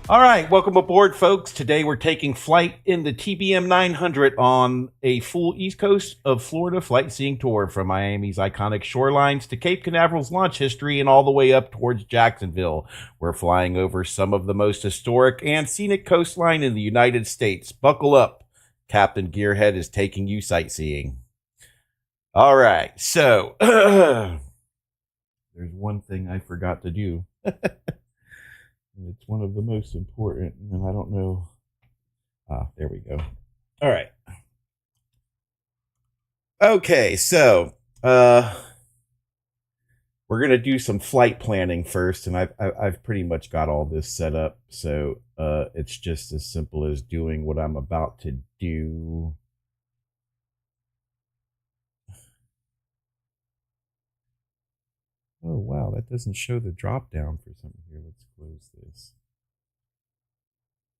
All right, welcome aboard, folks. Today we're taking flight in the TBM 900 on a full East Coast of Florida flight-seeing tour from Miami's iconic shorelines to Cape Canaveral's launch history and all the way up towards Jacksonville. We're flying over some of the most historic and scenic coastline in the United States. Buckle up. Captain Gearhead is taking you sightseeing. All right, so there's one thing I forgot to do. It's one of the most important, and I don't know. There we go. All right. Okay, so we're gonna do some flight planning first, and I've pretty much got all this set up, so it's just as simple as doing what I'm about to do. Oh, wow, that doesn't show the drop down for something here. Let's close this.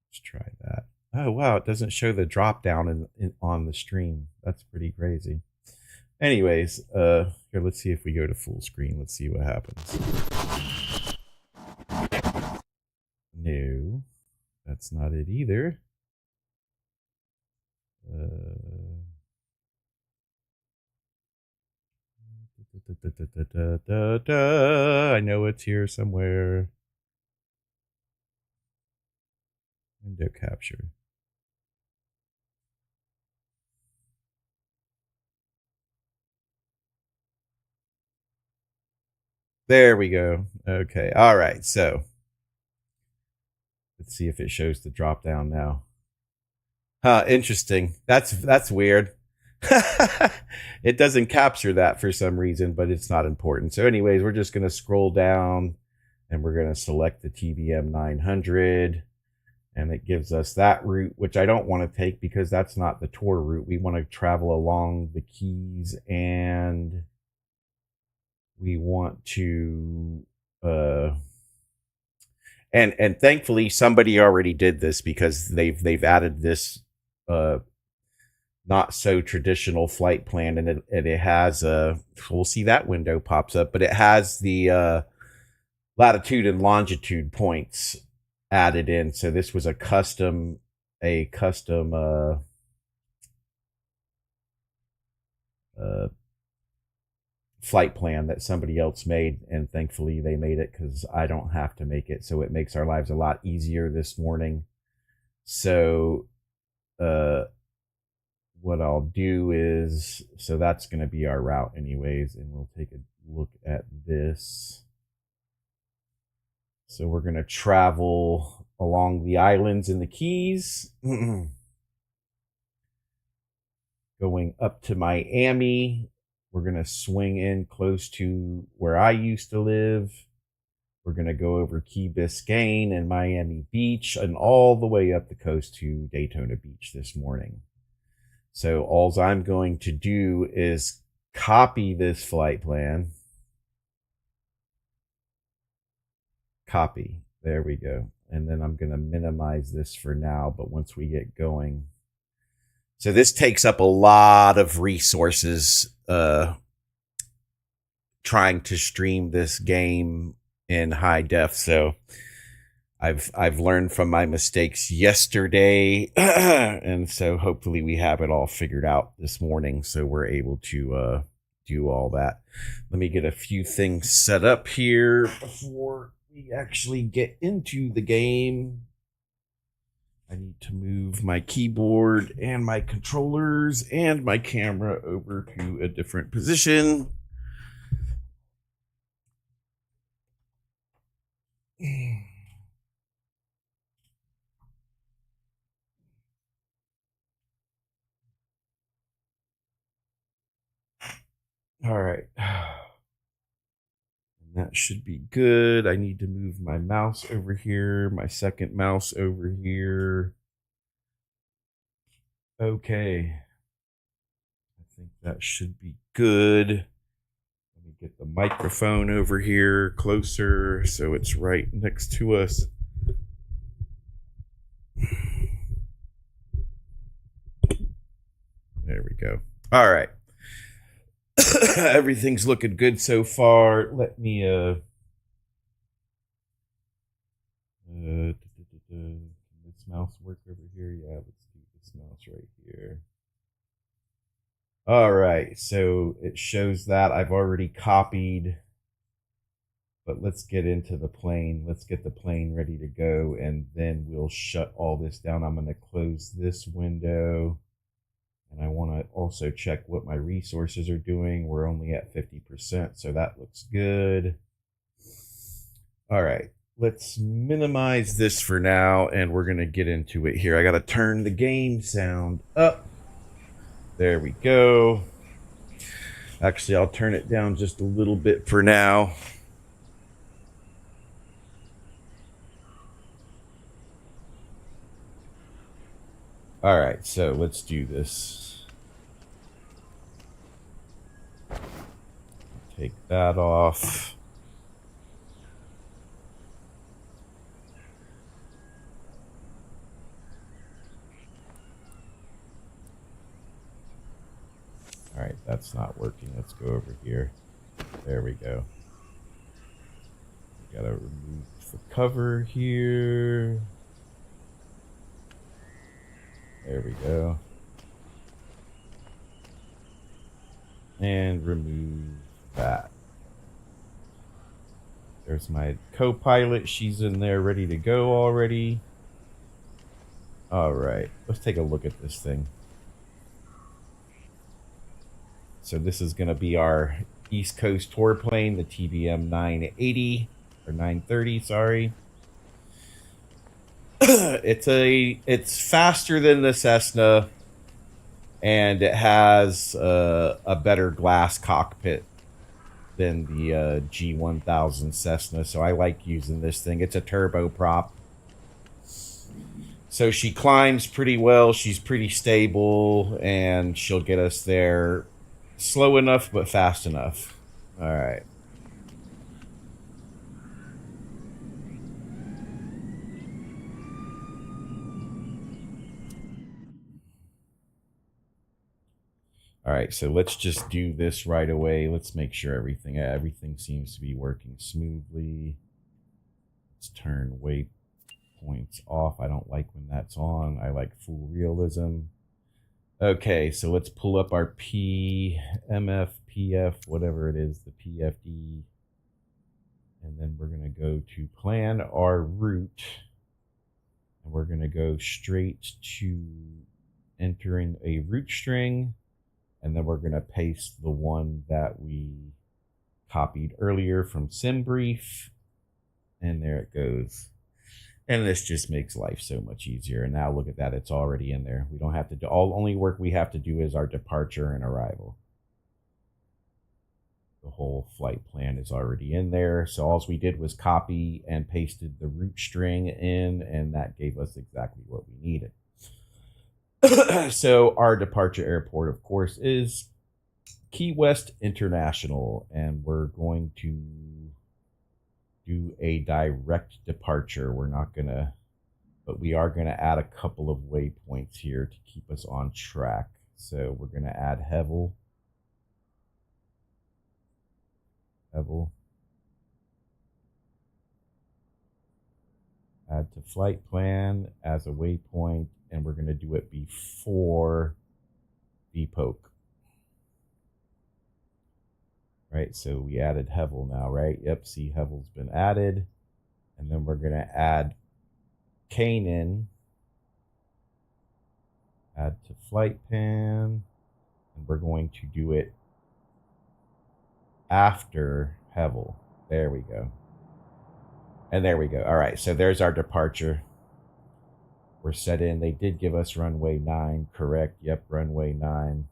Let's try that. Oh, wow, it doesn't show the drop down on the stream. That's pretty crazy. Anyways, here, let's see if we go to full screen. Let's see what happens. No, that's not it either. I know it's here somewhere. Window capture. There we go. Okay. All right. So let's see if it shows the drop down now. Interesting. That's weird. It doesn't capture that for some reason, but it's not important. So anyways, we're just going to scroll down and we're going to select the TBM 900, and it gives us that route, which I don't want to take because that's not the tour route. We want to travel along the Keys, and we want to and thankfully somebody already did this because they've added this not so traditional flight plan, and it has we'll see that window pops up, but it has the latitude and longitude points added in. So this was a custom flight plan that somebody else made, and thankfully they made it because I don't have to make it, so it makes our lives a lot easier this morning. So what I'll do is, so that's going to be our route anyways, and we'll take a look at this. So we're going to travel along the islands in the Keys, going up to Miami. We're going to swing in close to where I used to live. We're going to go over Key Biscayne and Miami Beach and all the way up the coast to Daytona Beach this morning. So all I'm going to do is copy this flight plan. Copy. There we go. And then I'm going to minimize this for now, but once we get going. So this takes up a lot of resources trying to stream this game in high def. So I've learned from my mistakes yesterday, and so hopefully we have it all figured out this morning, so we're able to do all that. Let me get a few things set up here before we actually get into the game. I need to move my keyboard and my controllers and my camera over to a different position. All right. That should be good. I need to move my mouse over here, my second mouse over here. Okay. I think that should be good. get the microphone over here closer so it's right next to us. There we go. All right. Everything's looking good so far. Let me can this mouse work over here? Yeah, let's do this mouse right here. All right, so it shows that I've already copied, but let's get into the plane. Let's get the plane ready to go, and then we'll shut all this down. I'm going to close this window, and I want to also check what my resources are doing. We're only at 50%, so that looks good. All right, let's minimize this for now, and we're going to get into it here. I got to turn the game sound up. There we go. Actually, I'll turn it down just a little bit for now. All right, so let's do this. Take that off. All right, that's not working. Let's go over here. There we go. We gotta remove the cover here. There we go. And remove that. There's my co-pilot. She's in there ready to go already. All right, let's take a look at this thing. So this is going to be our East Coast tour plane, the TBM 980 or 930, sorry. It's faster than the Cessna, and it has a better glass cockpit than the G1000 Cessna. So I like using this thing. It's a turboprop. So she climbs pretty well. She's pretty stable, and she'll get us there slow enough, but fast enough. All right. All right, so let's just do this right away. Let's make sure everything seems to be working smoothly. Let's turn waypoints off. I don't like when that's on. I like full realism. Okay, so let's pull up our PMF, PF, whatever it is, the PFD. And then we're going to go to plan our route. And we're going to go straight to entering a route string. And then we're going to paste the one that we copied earlier from SimBrief. And there it goes. And this just makes life so much easier. And now look at that. It's already in there. We don't have to do only work we have to do is our departure and arrival. The whole flight plan is already in there. So all we did was copy and pasted the route string in, and that gave us exactly what we needed. So our departure airport, of course, is Key West International, and we're going to do a direct departure. We're not gonna, but we are gonna add a couple of waypoints here to keep us on track. So we're gonna add Hevel. Add to flight plan as a waypoint, and we're gonna do it before VPOC. Right, so we added Hevel now, right? Yep, see, Hevel's been added. And then we're going to add Canaan. Add to flight pan. And we're going to do it after Hevel. There we go. And there we go. All right, so there's our departure. We're set in. They did give us runway 9, correct? Yep, runway 9.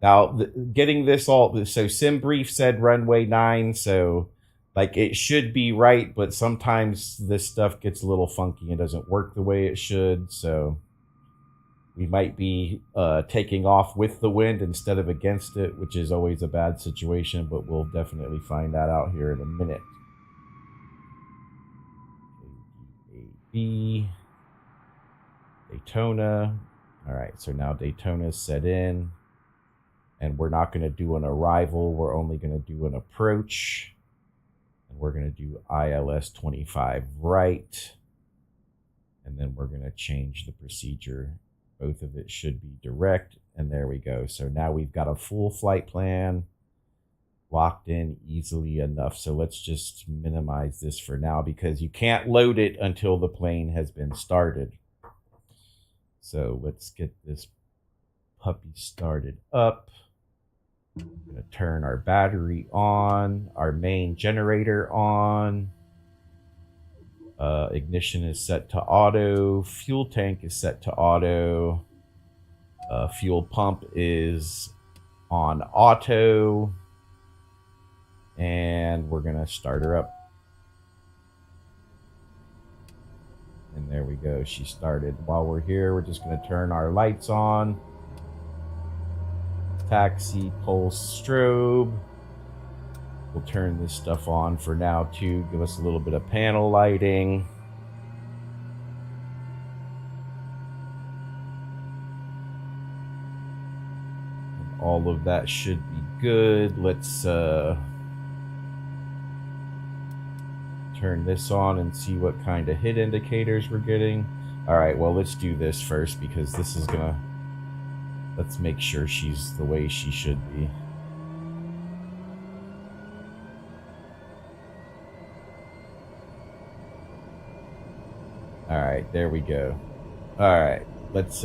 Now, getting this all, so SimBrief said runway 9, so like it should be right, but sometimes this stuff gets a little funky and doesn't work the way it should. So We might be taking off with the wind instead of against it, which is always a bad situation, but we'll definitely find that out here in a minute. KDAB, Daytona. All right, so now Daytona's set in, and we're not going to do an arrival. We're only going to do an approach, and we're going to do ILS 25 right, and then we're going to change the procedure. Both of it should be direct, and there we go. So now we've got a full flight plan locked in easily enough. So let's just minimize this for now because you can't load it until the plane has been started. So let's get this puppy started up. I'm going to turn our battery on, our main generator on. Ignition is set to auto. Fuel tank is set to auto. Fuel pump is on auto. And we're going to start her up. And there we go. She started. While we're here, we're just going to turn our lights on. Taxi, pulse, strobe. We'll turn this stuff on for now too. Give us a little bit of panel lighting. And all of that should be good. Let's turn this on and see what kind of hit indicators we're getting. All right, well, let's do this first because this is gonna... Let's make sure she's the way she should be. All right, there we go. All right, let's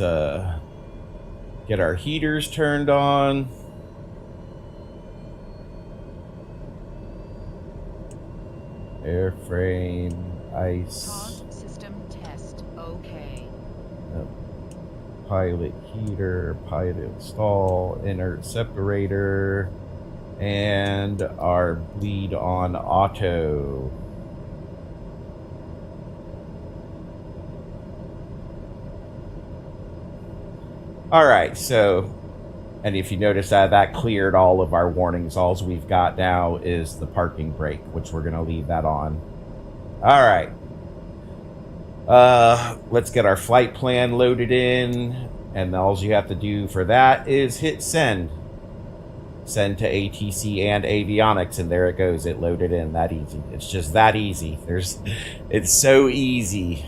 get our heaters turned on. Airframe, ice. Pod system test, okay. Pilot heater, pilot stall, inert separator, and our bleed on auto. All right, so, and if you notice that cleared all of our warnings. All we've got now is the parking brake, which we're going to leave that on. All right. Let's get our flight plan loaded in, and all you have to do for that is hit send. Send to ATC and avionics, and there it goes. It loaded in that easy. It's just that easy. It's so easy.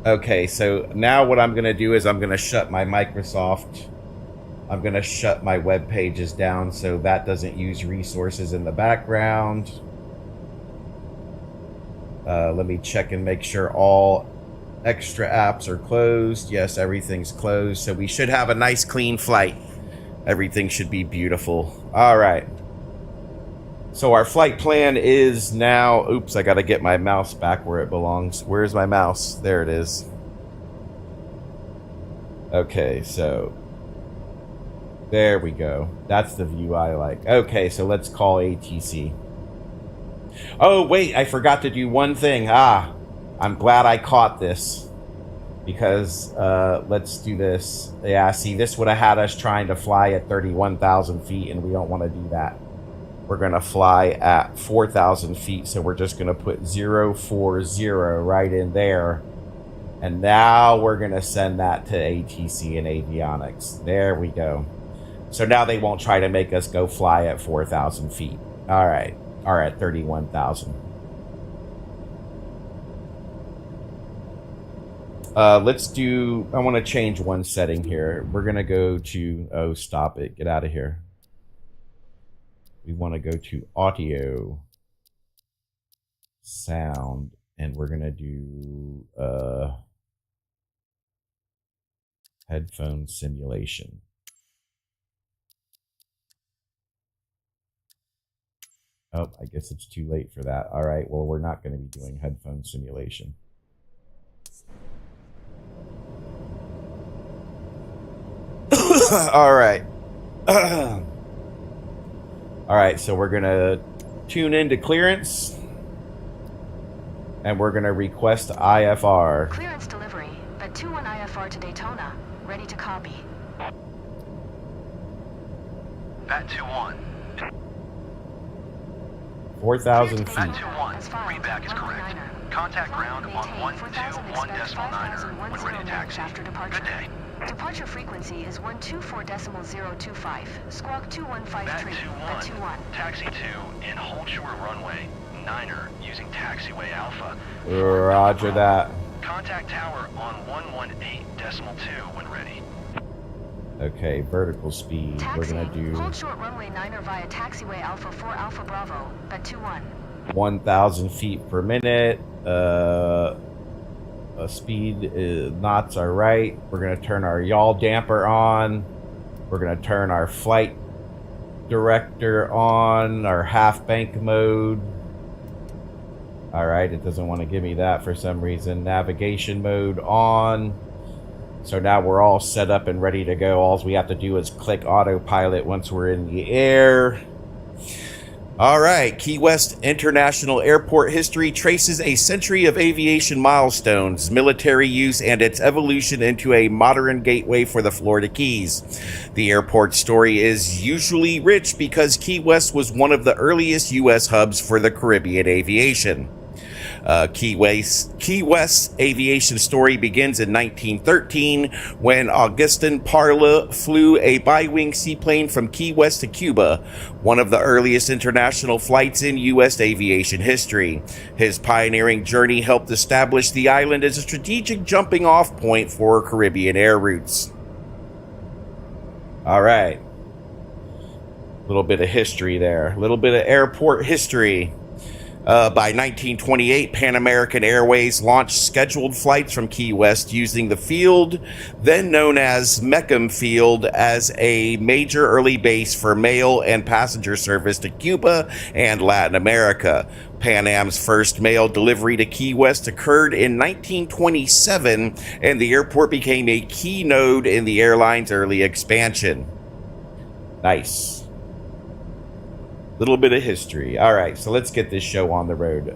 Okay, so now what I'm going to do is I'm going to shut my Microsoft. I'm going to shut my web pages down so that doesn't use resources in the background. Let me check and make sure all extra apps are closed. Yes, everything's closed. So we should have a nice clean flight. Everything should be beautiful. All right. So our flight plan is now... Oops, I got to get my mouse back where it belongs. Where's my mouse? There it is. Okay, so... There we go. That's the view I like. Okay, so let's call ATC. Oh, wait, I forgot to do one thing. I'm glad I caught this. Because, let's do this. Yeah, see, this would have had us trying to fly at 31,000 feet, and we don't want to do that. We're going to fly at 4,000 feet, so we're just going to put 040 right in there. And now we're going to send that to ATC and avionics. There we go. So now they won't try to make us go fly at 4,000 feet. All right. Or at 31,000. Let's do... I want to change one setting here. We're going to go to... Oh, stop it. Get out of here. We want to go to audio, sound, and we're going to do headphone simulation. Oh, I guess it's too late for that. All right, well, we're not going to be doing headphone simulation. All right. All right, so we're going to tune into clearance. And we're going to request IFR. Clearance delivery. At 21 IFR to Daytona. Ready to copy. Bat 2-1. 4,000 Bat feet. 2-1. Readback is correct. Contact ground on 121.9er when ready to taxi. Good day. Departure frequency is 124.025. Squawk 215 Bat tree. 2-1. Taxi 2 in hold short runway 9er using taxiway Alpha. Roger that. Contact tower on 118.2 when ready. Okay, vertical speed. We're Taxiing. going to do Hold short runway 9er via taxiway Alpha 4 Alpha Bravo. Bat 21. 1,000 feet per minute. Speed knots are right. We're going to turn our yaw damper on. We're going to turn our flight director on, our half bank mode. All right, it doesn't want to give me that for some reason. Navigation mode on. So now we're all set up and ready to go. All we have to do is click autopilot once we're in the air. All right, Key West International Airport history traces a century of aviation milestones, military use, and its evolution into a modern gateway for the Florida Keys. The airport's story is usually rich because Key West was one of the earliest U.S. hubs for the Caribbean aviation. Key West's aviation story begins in 1913 when Augustine Parla flew a bi-wing seaplane from Key West to Cuba, one of the earliest international flights in U.S. aviation history. His pioneering journey helped establish the island as a strategic jumping-off point for Caribbean air routes. All right. A little bit of history there. A little bit of airport history. By 1928, Pan American Airways launched scheduled flights from Key West using the field, then known as Meckham Field, as a major early base for mail and passenger service to Cuba and Latin America. Pan Am's first mail delivery to Key West occurred in 1927, and the airport became a key node in the airline's early expansion. Nice. Little bit of history. All right, so let's get this show on the road.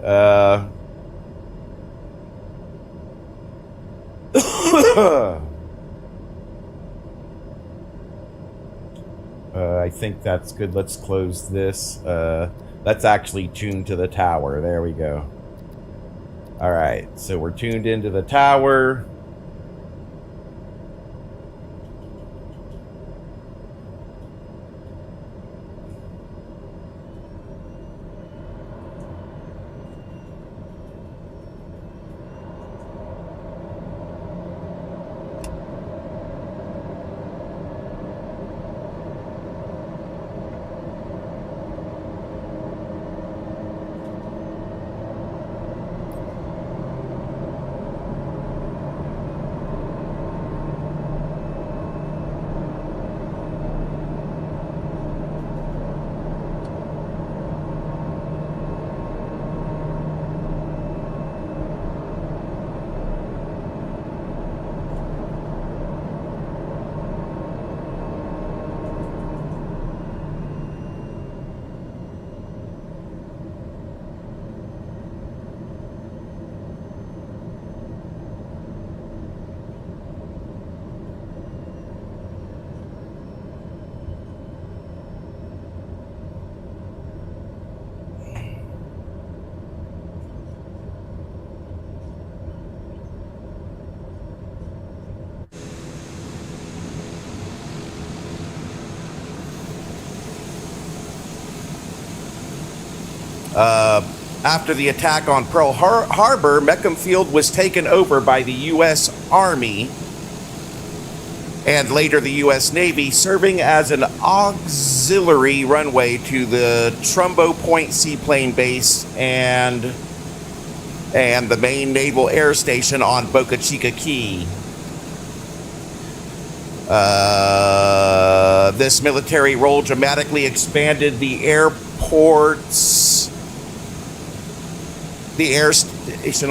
I think that's good. Let's close this. Let's actually tune to the tower. There we go. All right, so we're tuned into the tower. After the attack on Pearl Harbor, Meckham Field was taken over by the U.S. Army and later the U.S. Navy, serving as an auxiliary runway to the Trumbo Point Seaplane Base and the main naval air station on Boca Chica Key. This military role dramatically expanded the airport's air station.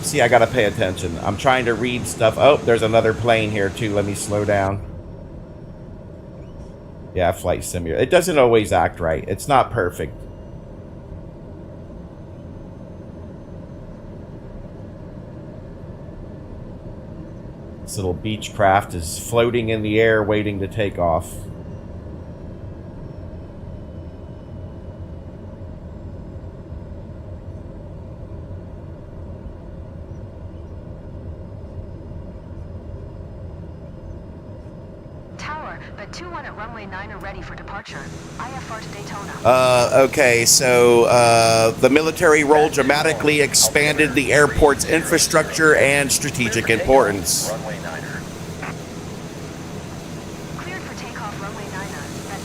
See, I gotta pay attention. I'm trying to read stuff. Oh, there's another plane here too. Let me slow down. Yeah, flight simulator. It doesn't always act right. It's not perfect. This little beach craft is floating in the air waiting to take off. Tower, but 2-1 at runway 9 are ready for departure. IFR to Daytona. Okay, so the military role dramatically expanded the airport's infrastructure and strategic importance. Runway 9er. Cleared for takeoff, runway 9er. At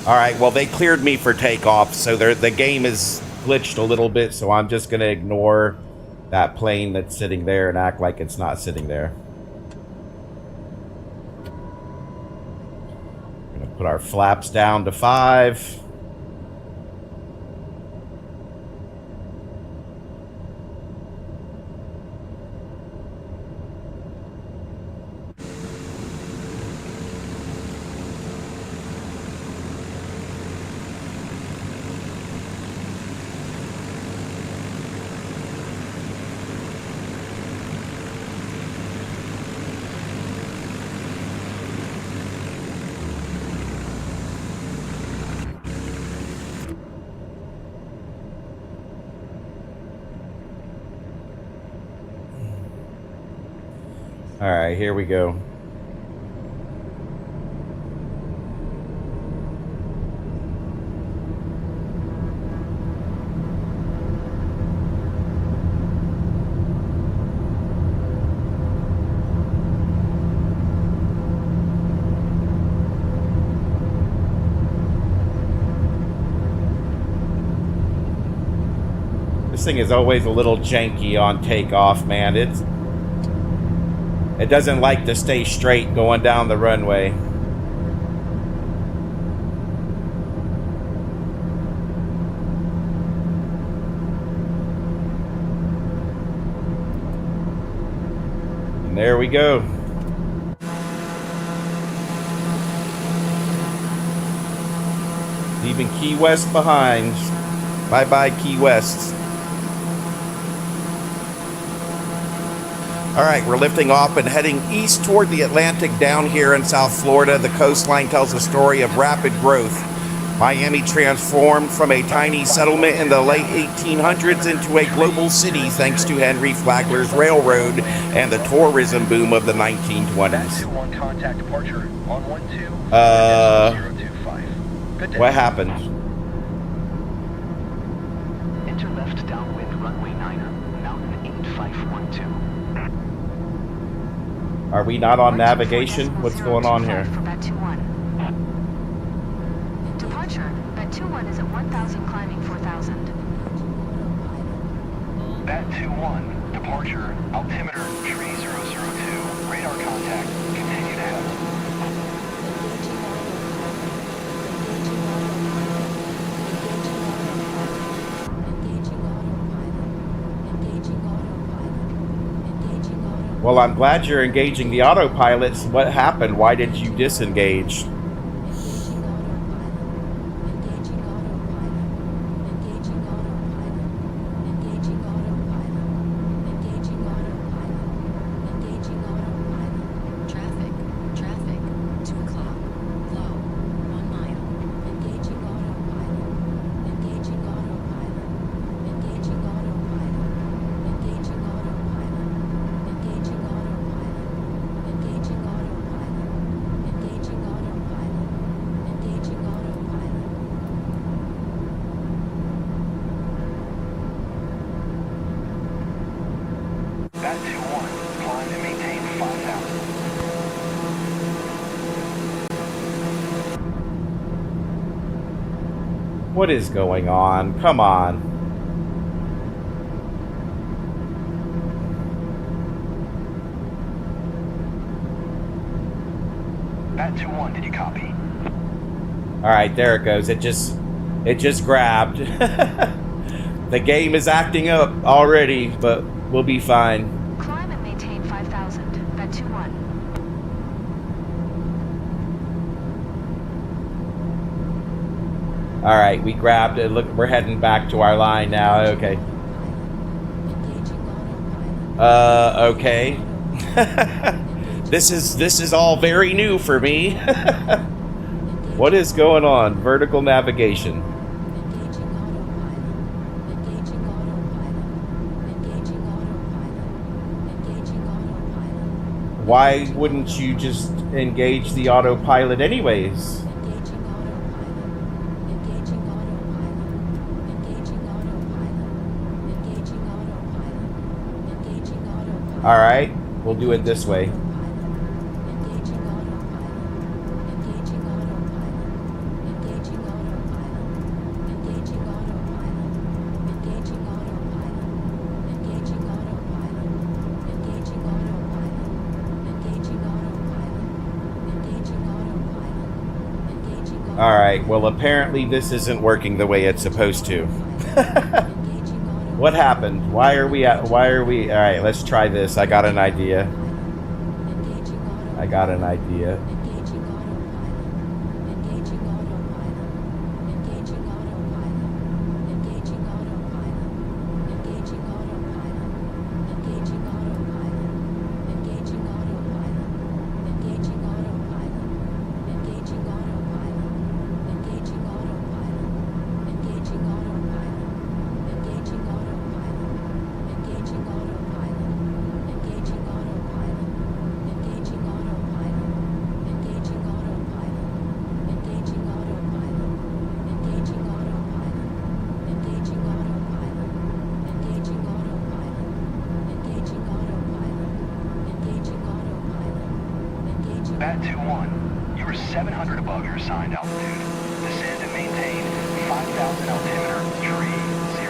2-1. All right, well, they cleared me for takeoff, so the game is glitched a little bit, so I'm just going to ignore that plane that's sitting there and act like it's not sitting there. We're going to put our flaps down to 5. All right, here we go. This thing is always a little janky on takeoff, man. It doesn't like to stay straight going down the runway. And there we go. Leaving Key West behind. Bye-bye, Key West. All right, we're lifting off and heading east toward the Atlantic down here in South Florida. The coastline tells a story of rapid growth. Miami transformed from a tiny settlement in the late 1800s into a global city thanks to Henry Flagler's railroad and the tourism boom of the 1920s. 2-1 contact departure on 12 025. Good day. What happened? Enter left downwind runway 9er, Mountain 8512. Are we not on navigation? What's going on here? For bat 2-1. Departure, bat 2-1 is at 1,000 climbing 4,000. Bat 2-1, departure, altimeter 3002, radar contact, continue to head. Well, I'm glad you're engaging the autopilots. What happened? Why did you disengage? Bat 2-1, climb and maintain 5,000. What is going on? Come on. Bat 2-1, did you copy? All right, there it goes. It just grabbed. The game is acting up already, but we'll be fine. Climb and maintain 5,000. Bat 2-1. All right, we grabbed it. Look, we're heading back to our line now. Okay. Okay. This is all very new for me. What is going on? Vertical navigation. Why wouldn't you just engage the autopilot anyways? All right, we'll do it this way. All right, well, apparently this isn't working the way it's supposed to. What happened? Why are we all right, let's try this. I got an idea. Bat 2-1, you are 700 above your assigned altitude. Descend and maintain 5,000 altimeter, tree 002.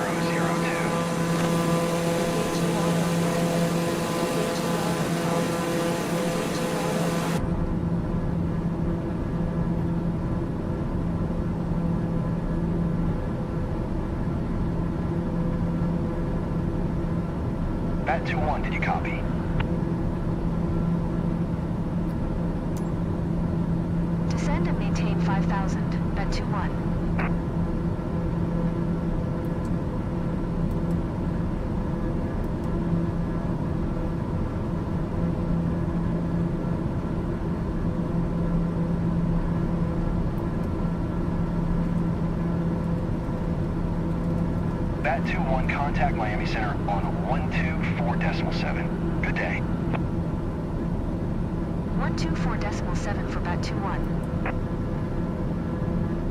Bat 2-1, did you copy? Descend and maintain 5,000. Bat 2-1. Bat 2-1, contact Miami Center on 124.7. Good day. 124.7 for Bat 2-1.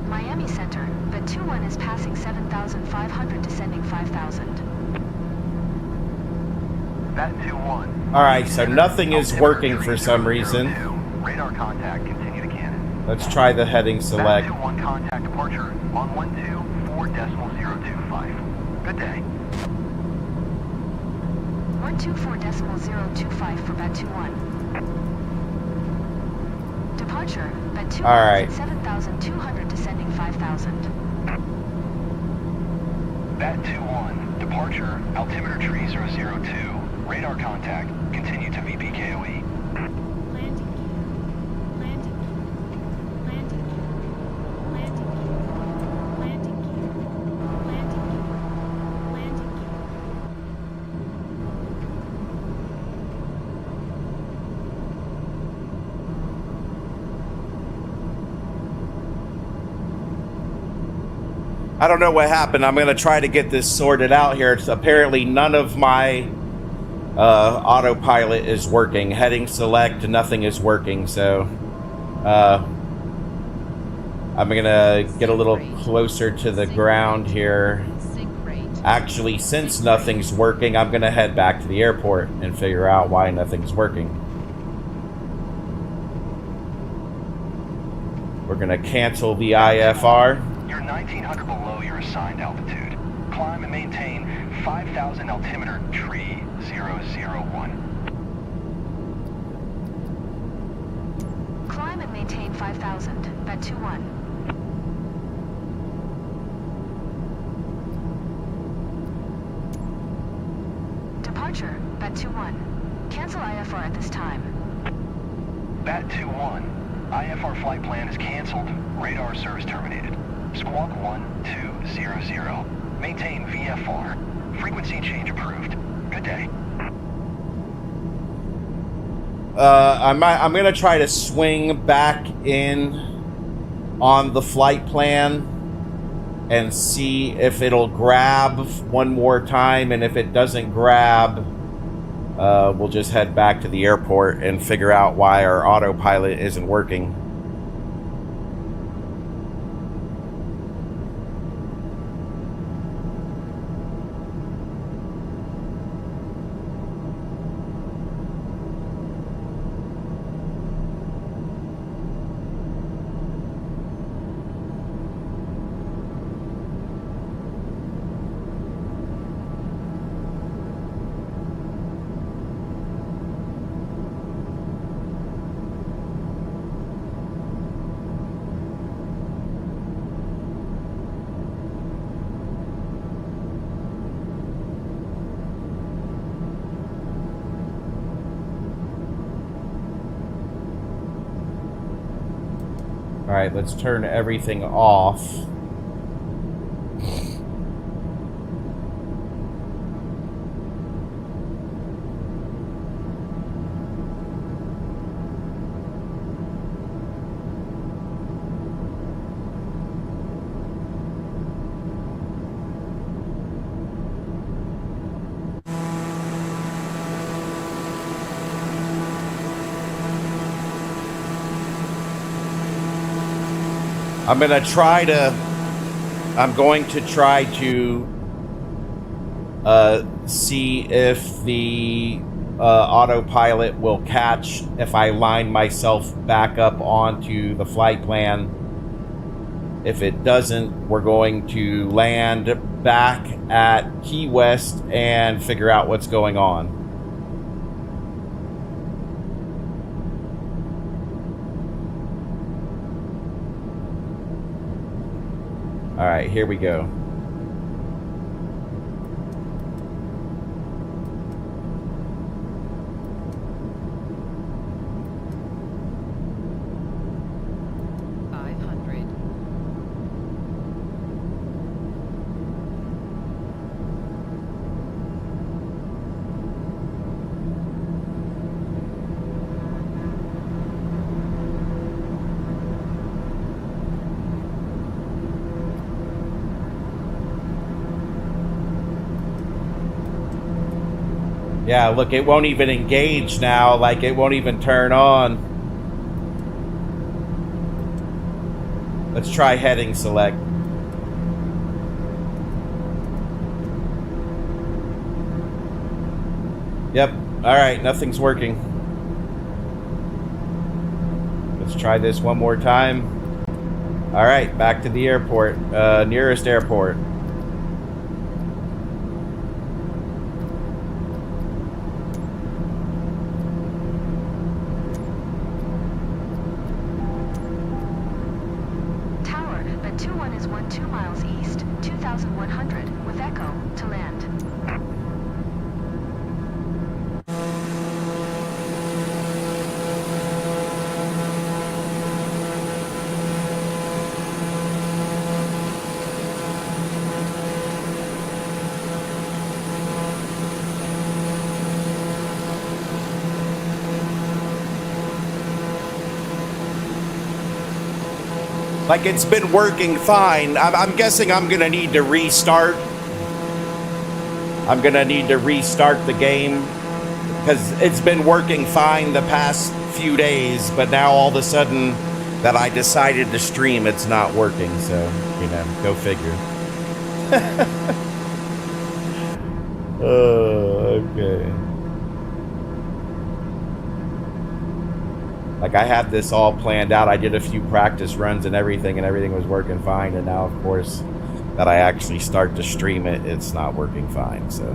Miami Center, Bat 2-1 is passing 7,500, descending 5,000. Bat 2-1. All right, so nothing is working for some reason. Radar contact, continue to cannon. Let's try the heading select. Bat 2-1, contact departure on 124.025. Good day. 124.025 for Bat 2-1. Departure, Bat 2-1 All right. is at 7,200, descending 5,000. Bat 2-1, departure, altimeter tree 002. Radar contact, continue to VPKOE. Landing gear. Landing gear. Landing gear. Landing gear. Landing gear. Landing gear. Landing gear. I don't know what happened. I'm going to try to get this sorted out here. It's apparently none of my autopilot is working. Heading select, nothing is working. So I'm going to get a little closer to the ground here. Sync rate. Actually, since nothing's working, I'm going to head back to the airport and figure out why nothing's working. We're going to cancel the IFR. You're 1,900 below your assigned altitude. Climb and maintain 5,000 altimeter tree 001. Climb and maintain 5,000. Bat 2-1. Departure, Bat 2-1. Cancel IFR at this time. Bat 2-1, IFR flight plan is canceled. Radar service terminated. Squawk 1200. Maintain VFR. Frequency change approved. Good day. I'm gonna try to swing back in on the flight plan and see if it'll grab one more time, and if it doesn't grab, we'll just head back to the airport and figure out why our autopilot isn't working. All right, let's turn everything off. I'm going to try to see if the autopilot will catch if I line myself back up onto the flight plan. If it doesn't, we're going to land back at Key West and figure out what's going on. All right, here we go. Yeah, look, it won't even engage now, like it won't even turn on. Let's try heading select. Yep, alright, nothing's working. Let's try this one more time. Alright, back to the airport, nearest airport. Like, it's been working fine. I'm guessing I'm gonna need to restart. I'm gonna need to restart the game because it's been working fine the past few days, but now all of a sudden that I decided to stream, it's not working. So, you know, go figure. Oh, okay. Like, I had this all planned out. I did a few practice runs and everything was working fine. And now, of course, that I actually start to stream it, it's not working fine, so.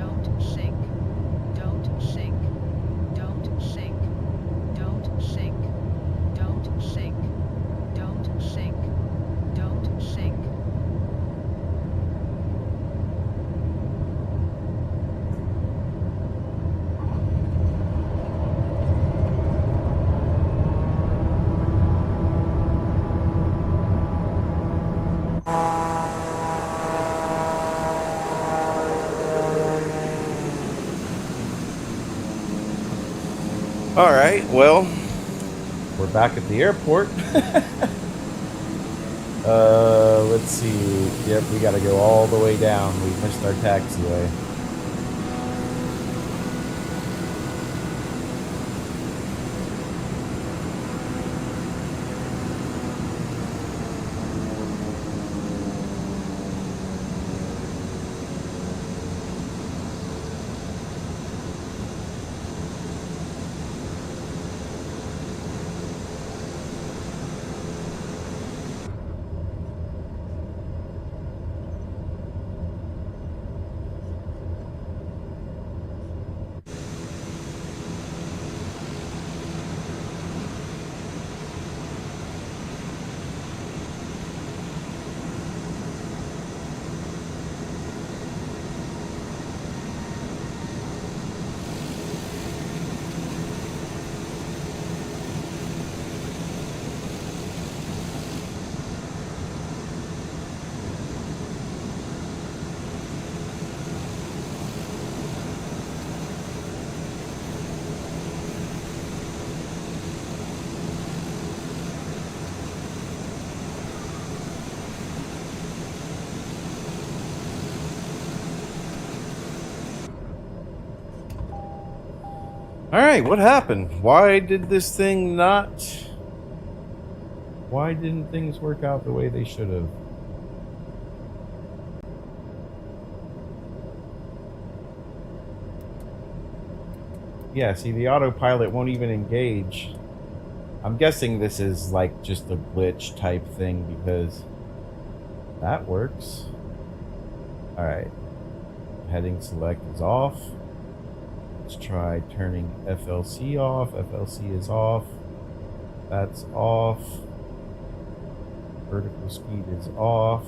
All right, well, we're back at the airport. Let's see. Yep, we got to go all the way down. We missed our taxiway. All right, what happened? Why did this thing not... Why didn't things work out the way they should have? Yeah, see, the autopilot won't even engage. I'm guessing this is like just a glitch type thing because that works. All right, heading select is off. Let's try turning FLC off. FLC is off. That's off. Vertical speed is off.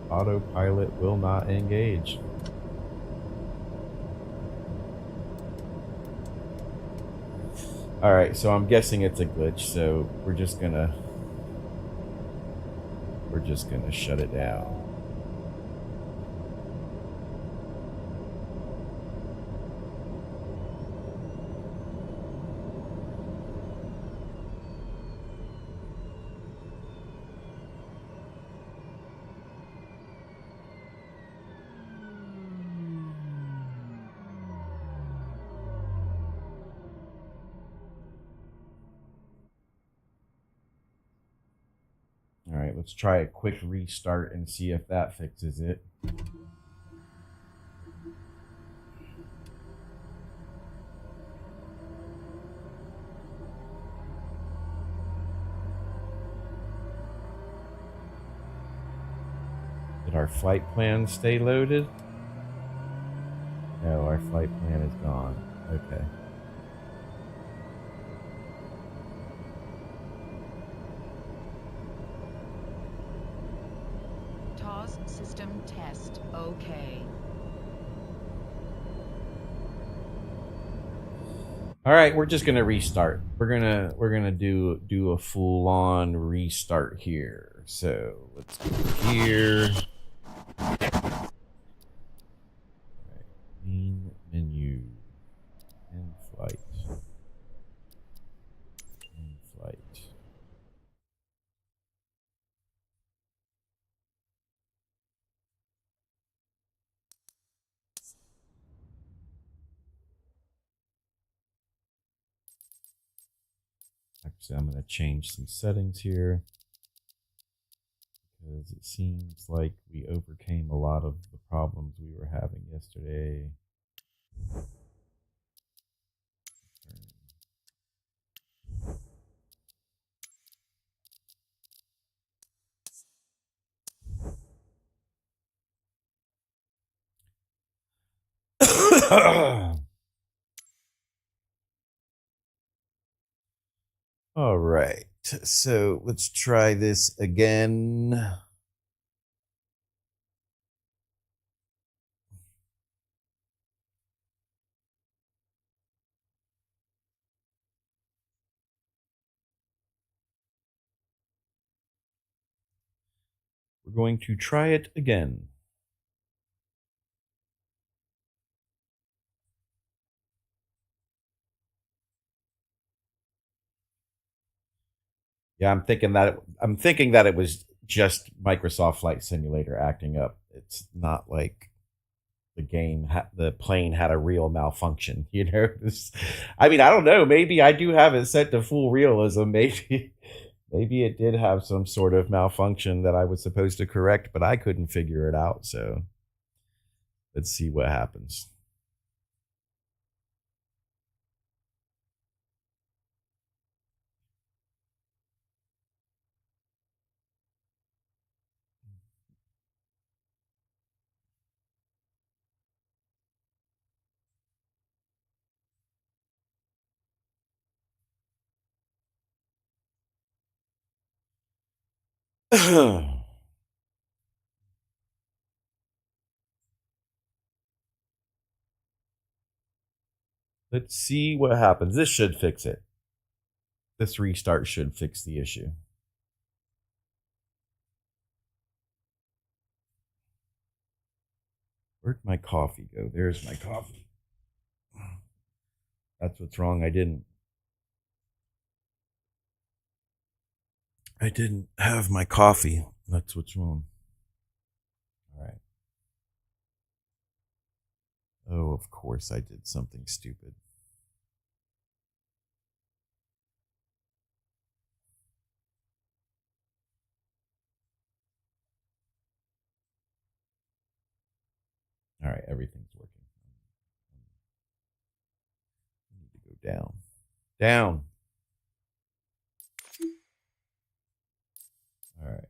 Autopilot will not engage. Alright, so I'm guessing it's a glitch, so we're just gonna shut it down. Alright, let's try a quick restart and see if that fixes it. Did our flight plan stay loaded? No, our flight plan is gone. Okay. TOS system test. Okay. All right, we're just gonna restart. We're gonna do a full on restart here. So let's go here. All right, main menu, in flight, in flight. Actually, I'm gonna change some settings here because it seems like we overcame a lot of the problems we were having yesterday. All right, so let's try this again. We're going to try it again. Yeah, I'm thinking that it was just Microsoft Flight Simulator acting up. It's not like the plane had a real malfunction. I mean, I don't know. Maybe I do have it set to full realism. Maybe it did have some sort of malfunction that I was supposed to correct, but I couldn't figure it out. So let's see what happens. Let's see what happens. This should fix it. This restart should fix the issue. Where'd my coffee go? There's my coffee. That's what's wrong. I didn't have my coffee. That's what's wrong. All right. Oh, of course I did something stupid. All right, everything's working. I need to go down. Down. All right.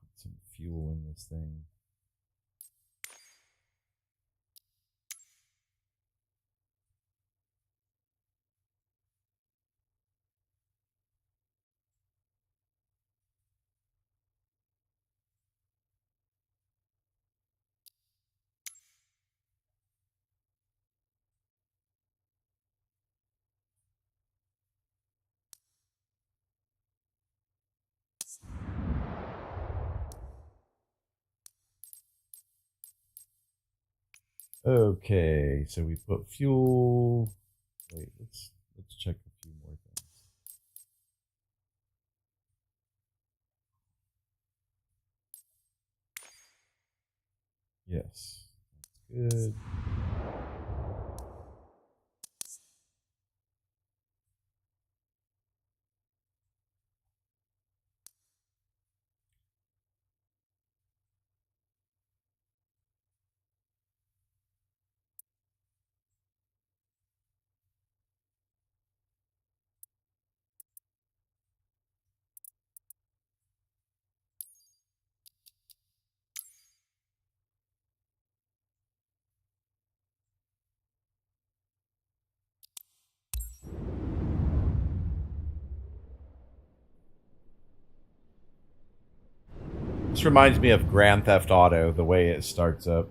Put some fuel in this thing. Okay, so we put fuel. Wait, let's check a few more things. Yes, that's good. This reminds me of Grand Theft Auto, the way it starts up.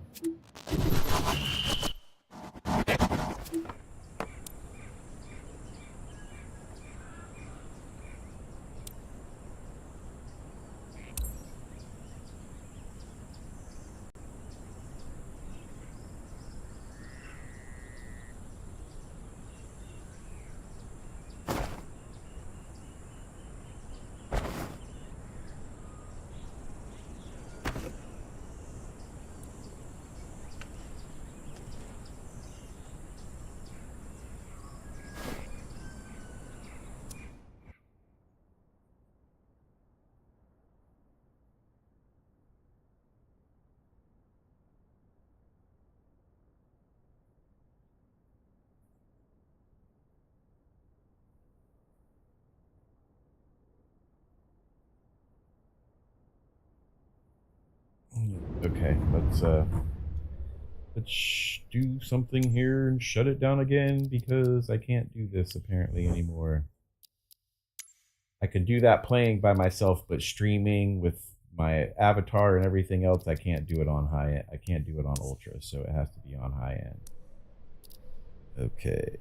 Okay, let's do something here and shut it down again, because I can't do this apparently anymore. I can do that playing by myself, but streaming with my avatar and everything else, I can't do it on high end. I can't do it on ultra, so it has to be on high end. Okay.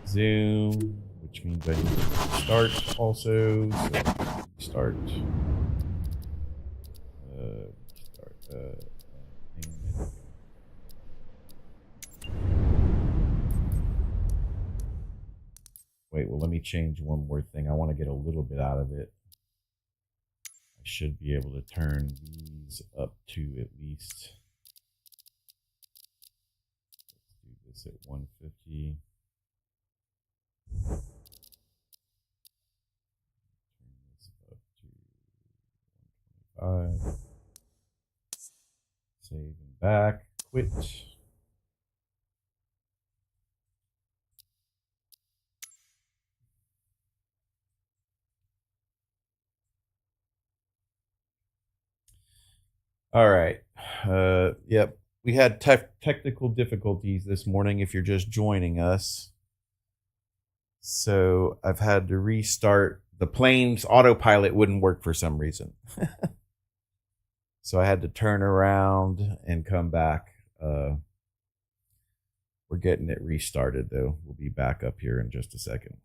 Zoom, which means I need to start also. So start. well, let me change one more thing. I want to get a little bit out of it. I should be able to turn these up to at least, let's do this at 150. Turn this up to 125. Save and back, quit. All right. Yep. We had technical difficulties this morning if you're just joining us. So I've had to restart. The plane's autopilot wouldn't work for some reason. So I had to turn around and come back. We're getting it restarted, though. We'll be back up here in just a second.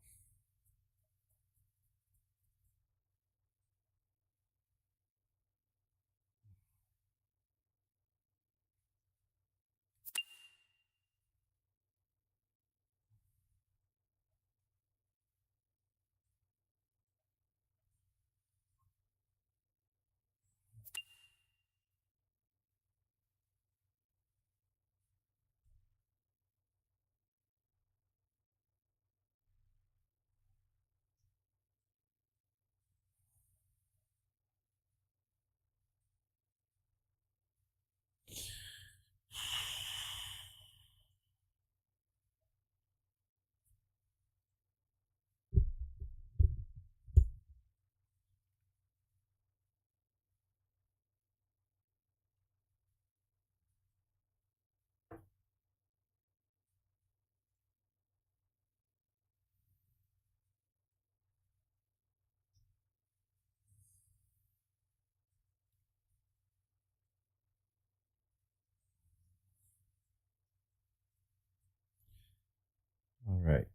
All right.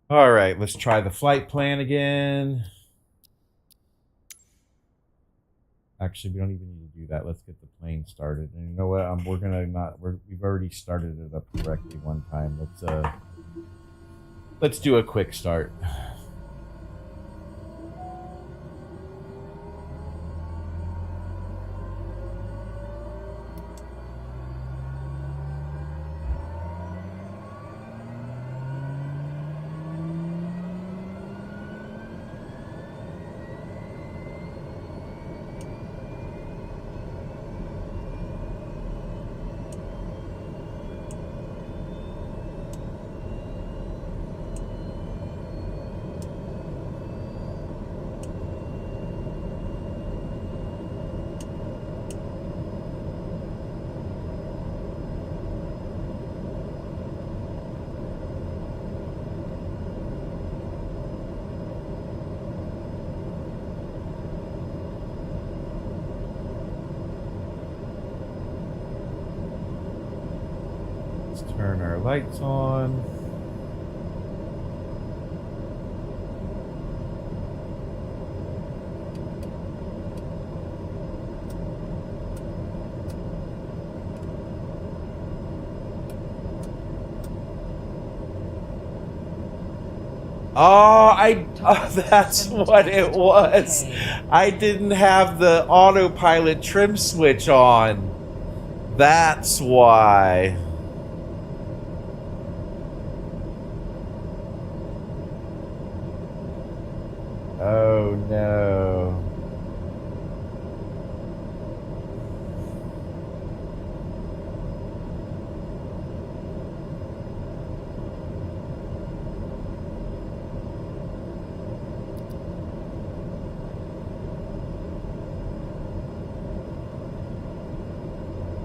All right, let's try the flight plan again. Actually, we don't even need to do that. Let's get the plane started. And you know what? We've already started it up correctly one time. Let's do a quick start. turn our lights on. Oh, that's what it was. I didn't have the autopilot trim switch on. That's why. Oh no.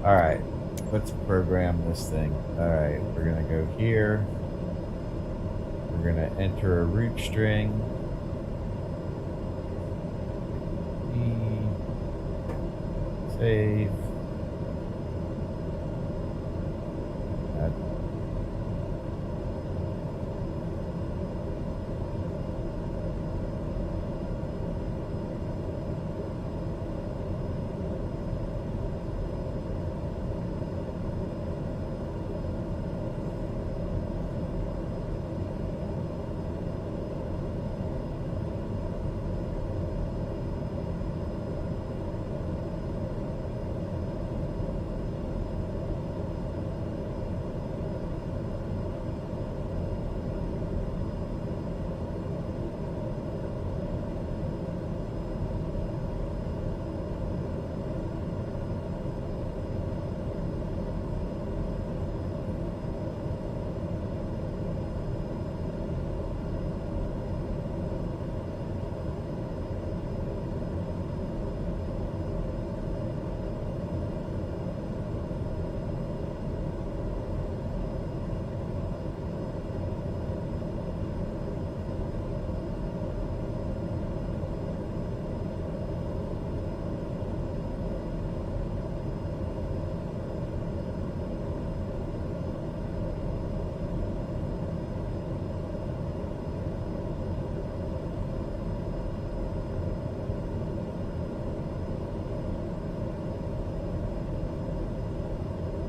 Alright, let's program this thing. Alright, we're gonna go here. We're gonna enter a root string. Save.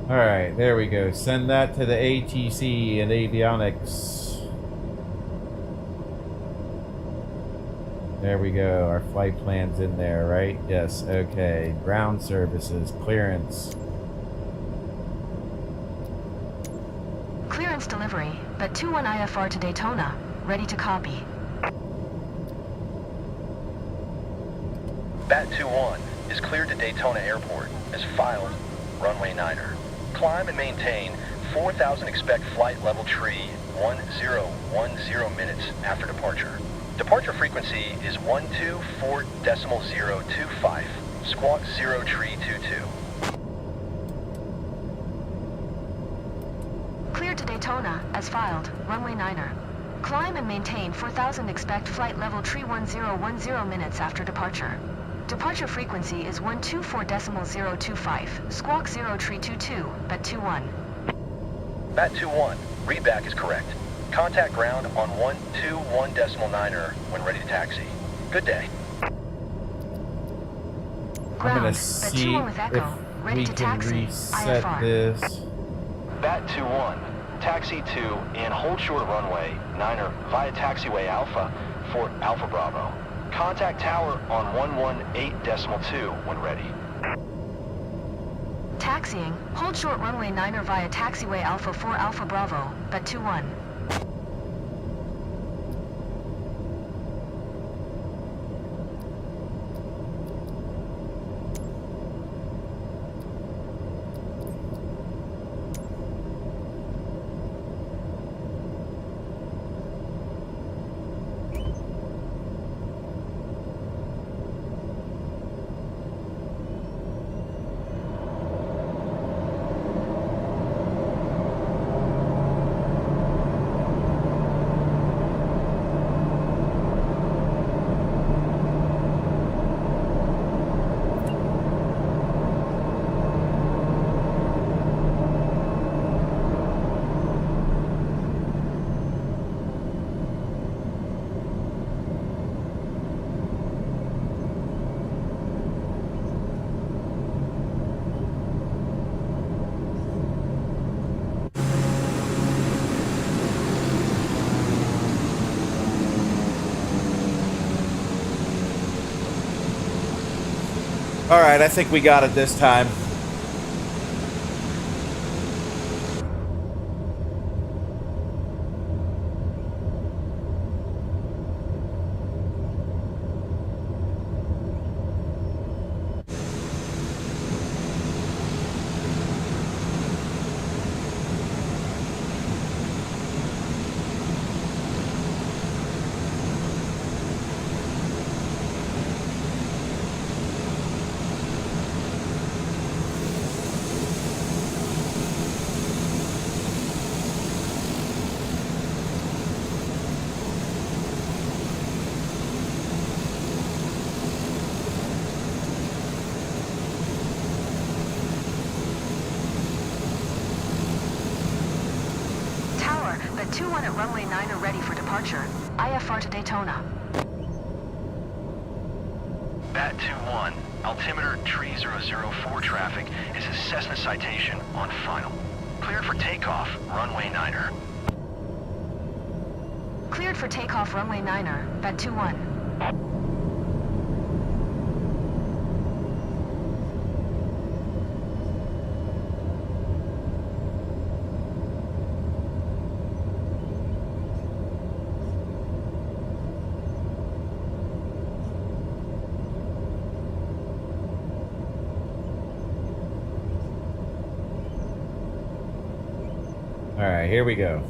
Alright, there we go. Send that to the ATC and avionics. There we go. Our flight plan's in there, right? Yes, okay. Ground services, clearance. Clearance delivery, but 21 IFR to Daytona. Ready to copy. Bat 2-1 is cleared to Daytona Airport as filed, runway 9er. Climb and maintain 4,000 expect flight level tree 1010 minutes after departure. Departure frequency is 124.025, squawk 0 tree 22. Cleared to Daytona, as filed, runway 9er. Climb and maintain 4,000 expect flight level tree 1010 minutes after departure. Departure frequency is 124.025, squawk 0 tree 22, bet 21. Bat 2-1, readback is correct. Contact ground on 121.9er when ready to taxi. Good day. Ground, I'm gonna bet see 21 with Echo, if ready we to can taxi, reset IFR. this. Bat 2-1, taxi to and hold short runway 9er via taxiway Alpha for Alpha Bravo. Contact tower on 118.2 when ready. Taxiing, hold short runway 9er via taxiway Alpha 4 Alpha Bravo, bet 21. All right, I think we got it this time. Bed 2-1 at runway 9 are ready for departure. IFR to Daytona. Bat 2-1, altimeter tree 004 traffic is a Cessna citation on final. Cleared for takeoff, runway 9er. Cleared for takeoff, runway 9er. Bed 2-1. All right, here we go.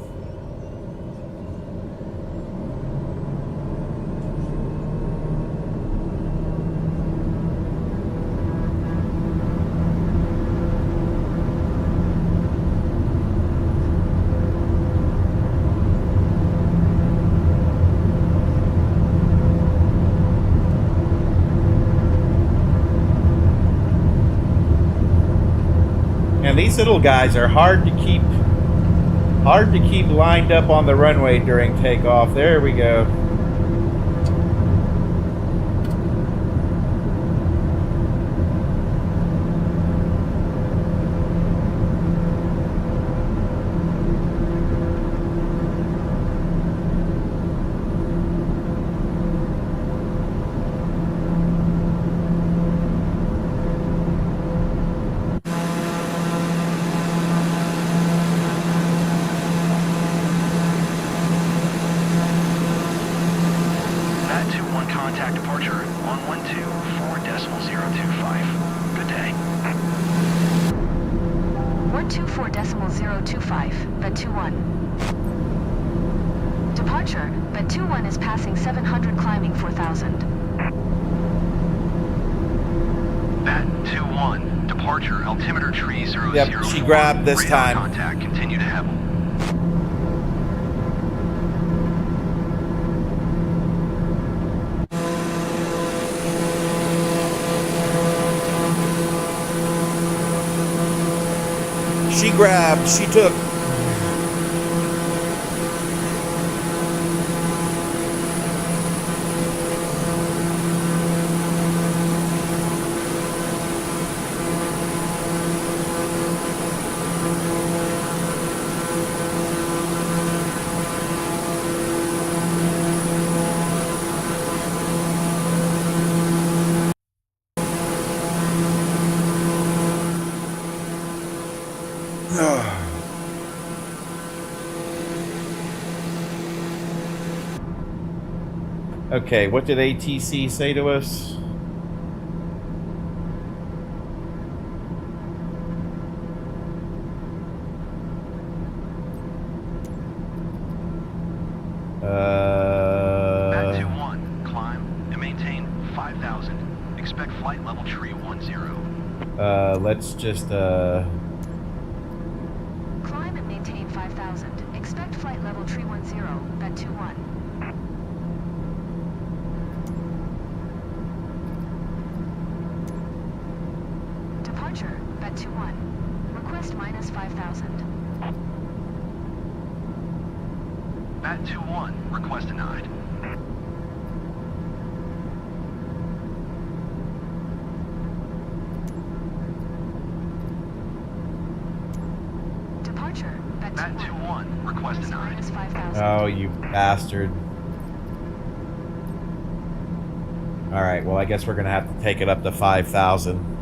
And these little guys are hard to keep lined up on the runway during takeoff. There we go. Contact departure 112.4.025. Good day. 124.025, Bed 2-1. Departure, Bed 2-1 is passing 700 climbing 4,000. Bat 2-1, departure, altimeter tree 004. Yep, she grabbed this Radar time. Contact, continue to Hevel. She grabbed, she took. Okay, what did ATC say to us? Bat 2-1, climb and maintain 5,000. Expect flight level tree 10. Let's just, Climb and maintain 5,000. Expect flight level tree 10, Bed 2-1. Departure, Bed 2-1. Request minus 5,000. Bat 2-1, request denied. Departure, Bed Bat 2-1. 2-1, request denied. Minus 5,000. oh, you bastard. All right, well, I guess we're going to have to take it up to 5,000.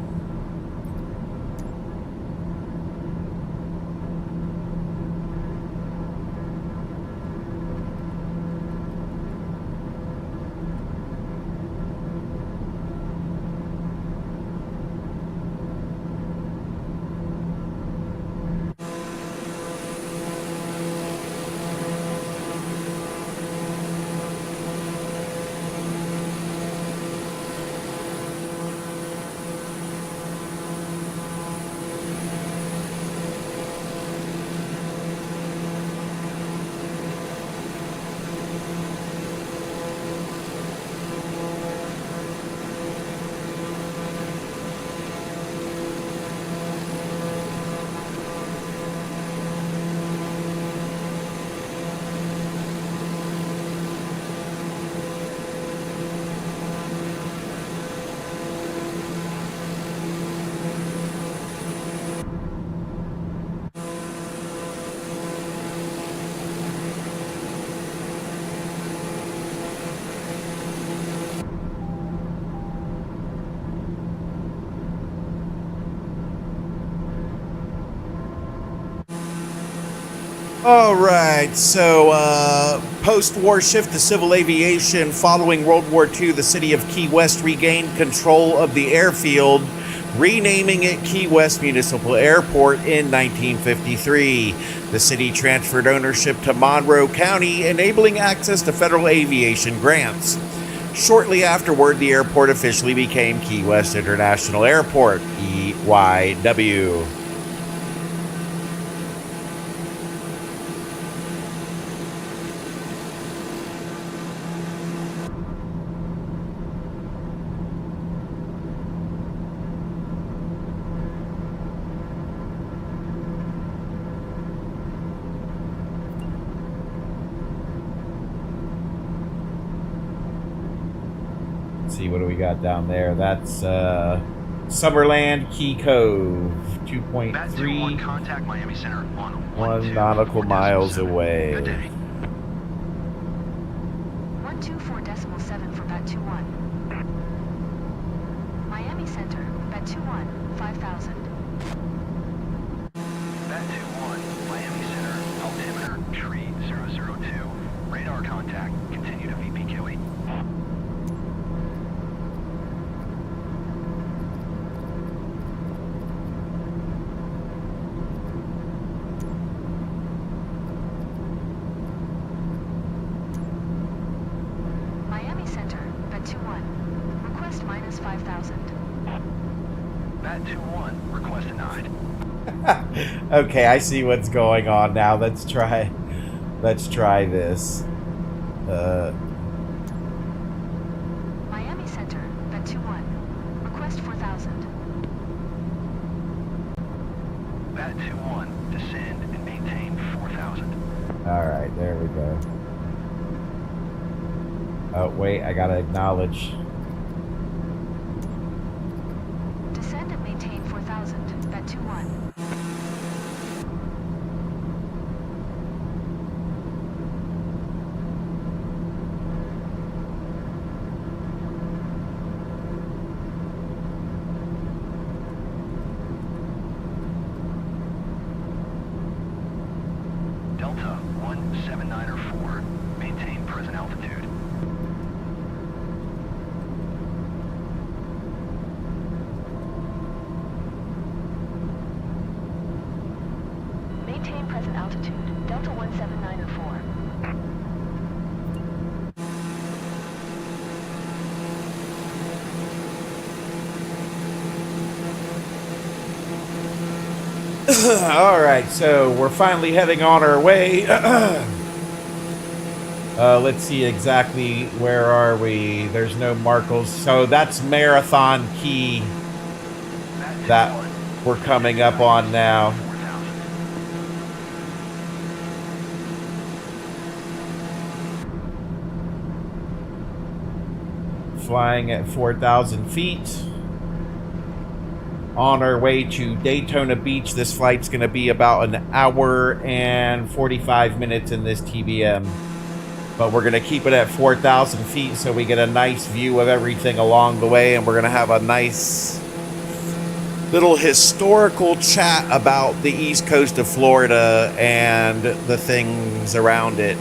All right, so post-war shift to civil aviation. Following World War II, the city of Key West regained control of the airfield, renaming it Key West Municipal Airport in 1953. The city transferred ownership to Monroe County, enabling access to federal aviation grants. Shortly afterward, the airport officially became Key West International Airport, EYW. See, what do we got down there? That's Summerland Key Cove, 2.3, contact Miami Center on 1 nautical miles away. Good day. 124.7 for bat 21. Miami Center, bat 21, 5,000. Bat 21, Miami Center, altimeter tree 002, radar contact, continue to VPQE. Miami Center, bat 21. Request minus 5,000. Bat 21, request denied. Okay, I see what's going on now. Let's try this. Miami Center, bat 21. Request 4,000. Bat 21, descend and maintain 4,000. All right, there we go. Oh, wait, I gotta acknowledge. Descend and maintain 4,000. Bat 21. Delta 17904, maintain present altitude. Maintain present altitude. Delta 17904. All right, so we're finally heading on our way. Let's see exactly where are we. There's no markers. So that's Marathon Key that we're coming up on now. 4,000. Flying at 4,000 feet. On our way to Daytona Beach. This flight's going to be about an hour and 45 minutes in this TBM. but we're going to keep it at 4,000 feet so we get a nice view of everything along the way, and we're going to have a nice little historical chat about the east coast of Florida and the things around it.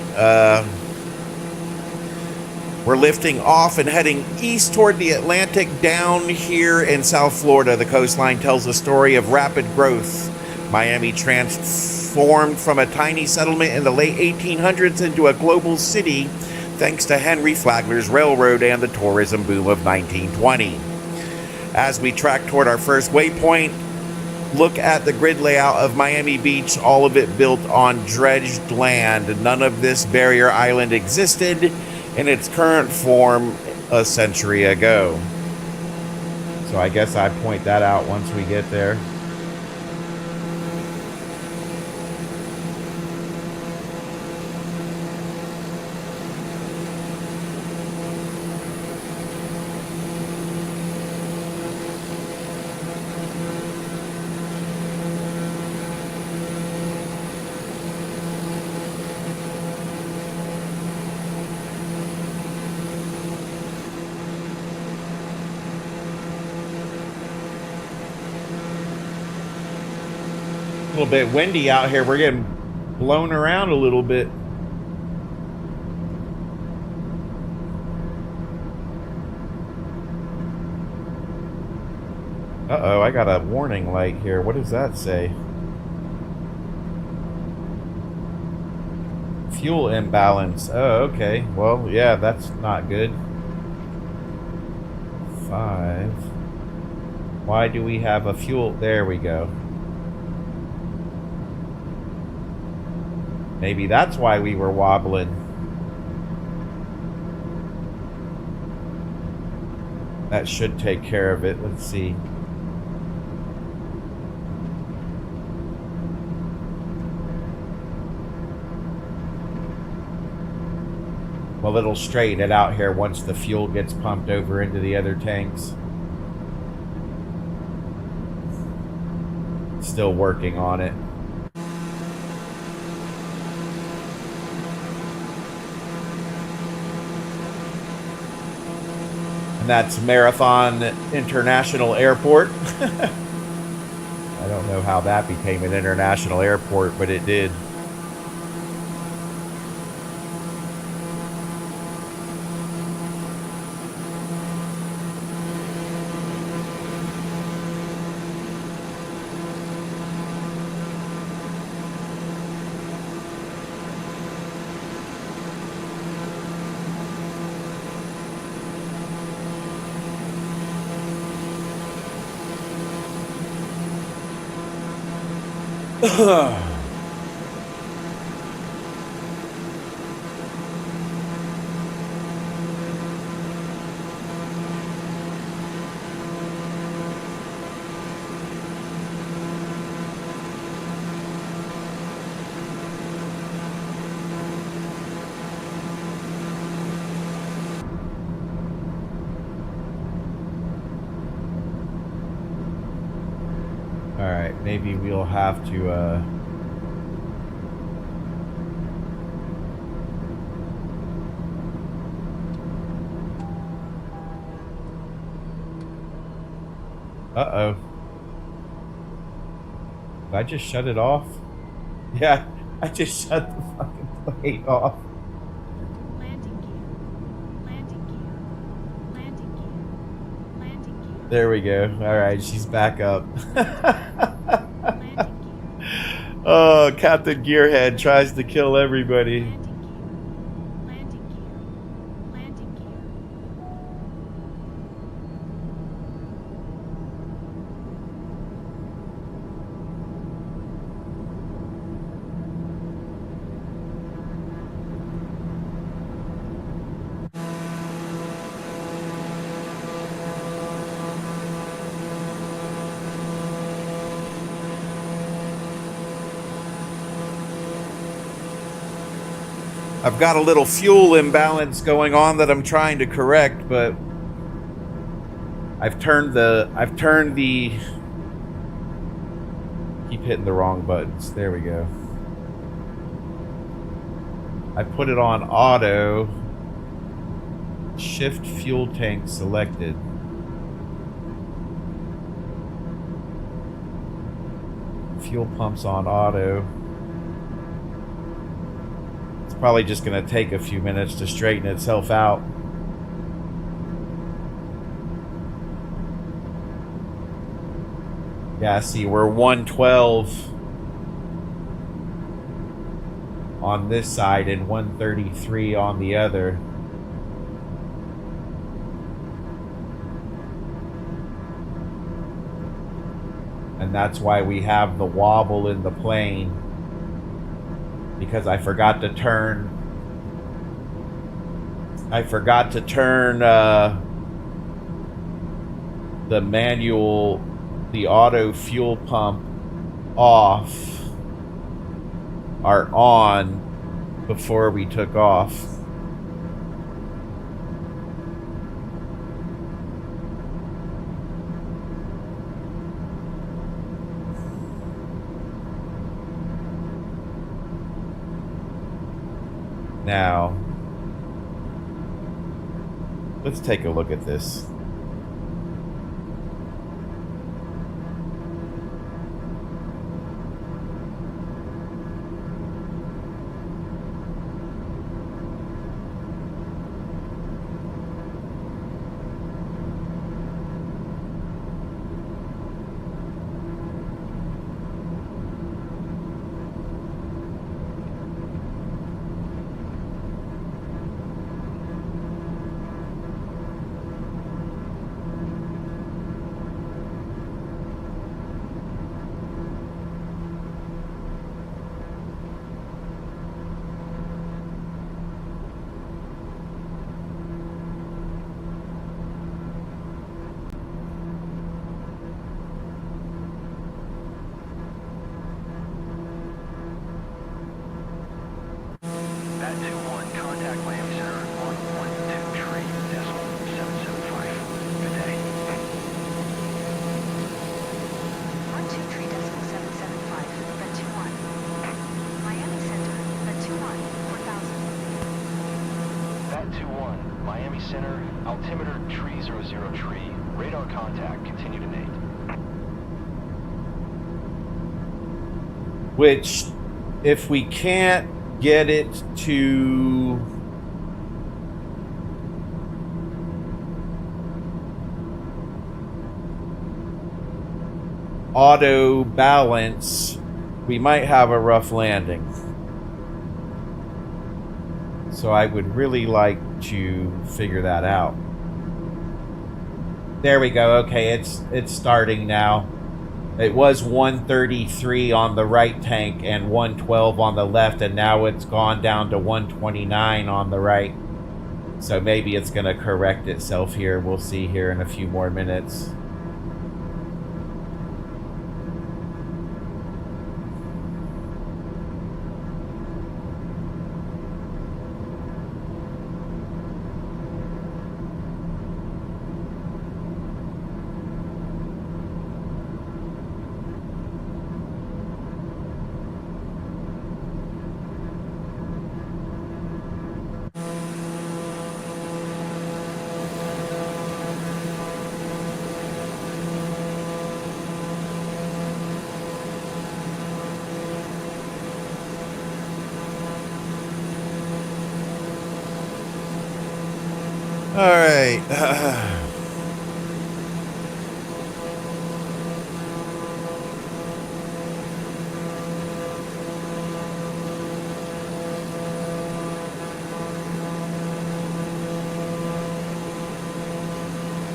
We're lifting off and heading east toward the Atlantic. Down here in South Florida, the coastline tells a story of rapid growth. Miami transformed from a tiny settlement in the late 1800s into a global city thanks to Henry Flagler's railroad and the tourism boom of 1920. As we track toward our first waypoint, look at the grid layout of Miami Beach, all of it built on dredged land. None of this barrier island existed in its current form a century ago. So I guess I point that out once we get there. A little bit windy out here. We're getting blown around a little bit. Uh-oh, I got a warning light here. What does that say? Fuel imbalance. Oh, okay. Well, yeah, that's not good. 5. Why do we have a fuel? There we go. Maybe that's why we were wobbling. That should take care of it. Let's see. Well, it'll straighten it out here once the fuel gets pumped over into the other tanks. Still working on it. And that's Marathon International Airport. I don't know how that became an international airport, but it did. Alright, maybe we'll have to, Uh-oh. Did I just shut it off? Yeah, I just shut the fucking plane off. Landing gear. Landing gear. Landing gear. Landing gear. There we go. Alright, she's back up. Landing gear. Oh, Captain Gearhead tries to kill everybody. Landing gear. Landing gear. Landing gear. I've got a little fuel imbalance going on that I'm trying to correct, but I've turned the keep hitting the wrong buttons. There we go. I put it on auto. Shift fuel tank selected. Fuel pumps on auto. It's probably just going to take a few minutes to straighten itself out. Yeah, see, we're 112 on this side and 133 on the other. And that's why we have the wobble in the plane, because I forgot to turn the manual, the auto fuel pump off or on before we took off. Now, let's take a look at this. Which, if we can't get it to auto balance, we might have a rough landing. So I would really like to figure that out. There we go. Okay, it's starting now. It was 133 on the right tank and 112 on the left, and now it's gone down to 129 on the right. So maybe it's going to correct itself here. We'll see here in a few more minutes. All right.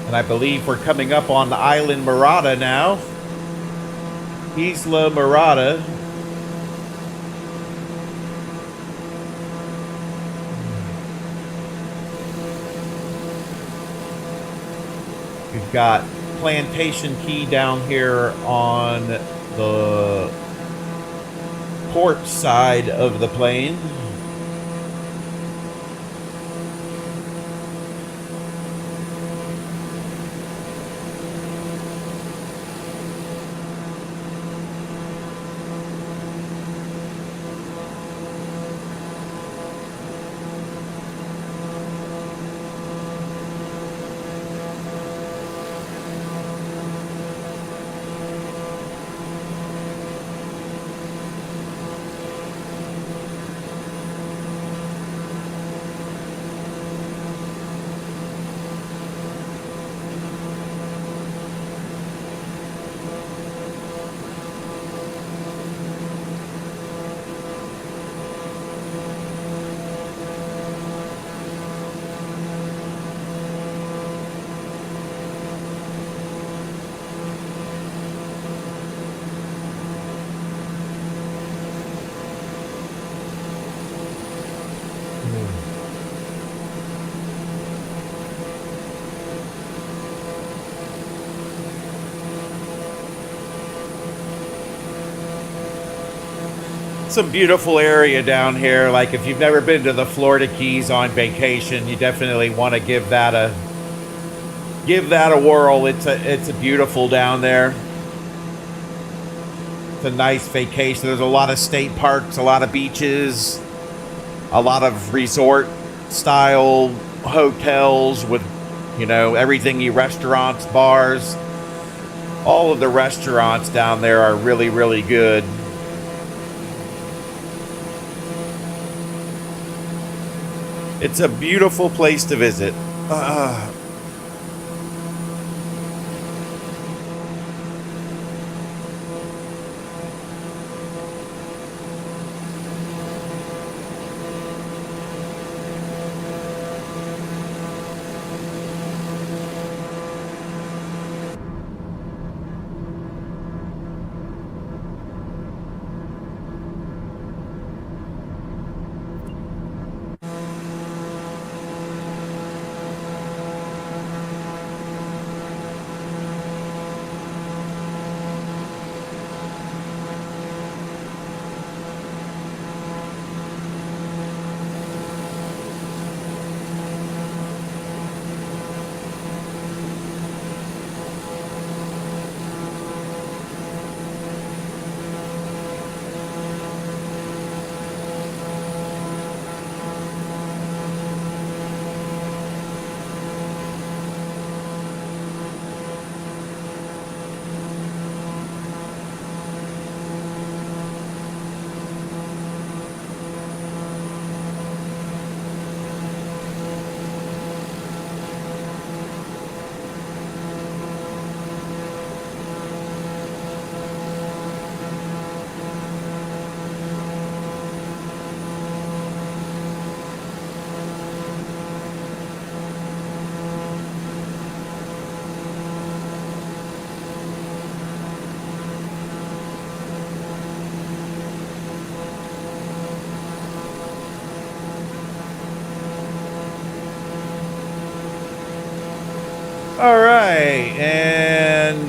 And I believe we're coming up on the island Murata now. Isla Murata. We've got Plantation Key down here on the port side of the plane. It's a beautiful area down here. Like, if you've never been to the Florida Keys on vacation, you definitely want to give that a whirl. It's a beautiful down there. It's a nice vacation. There's a lot of state parks, a lot of beaches, a lot of resort style hotels with, you know, everything, restaurants, bars. All of the restaurants down there are really, really good. It's a beautiful place to visit. All right, and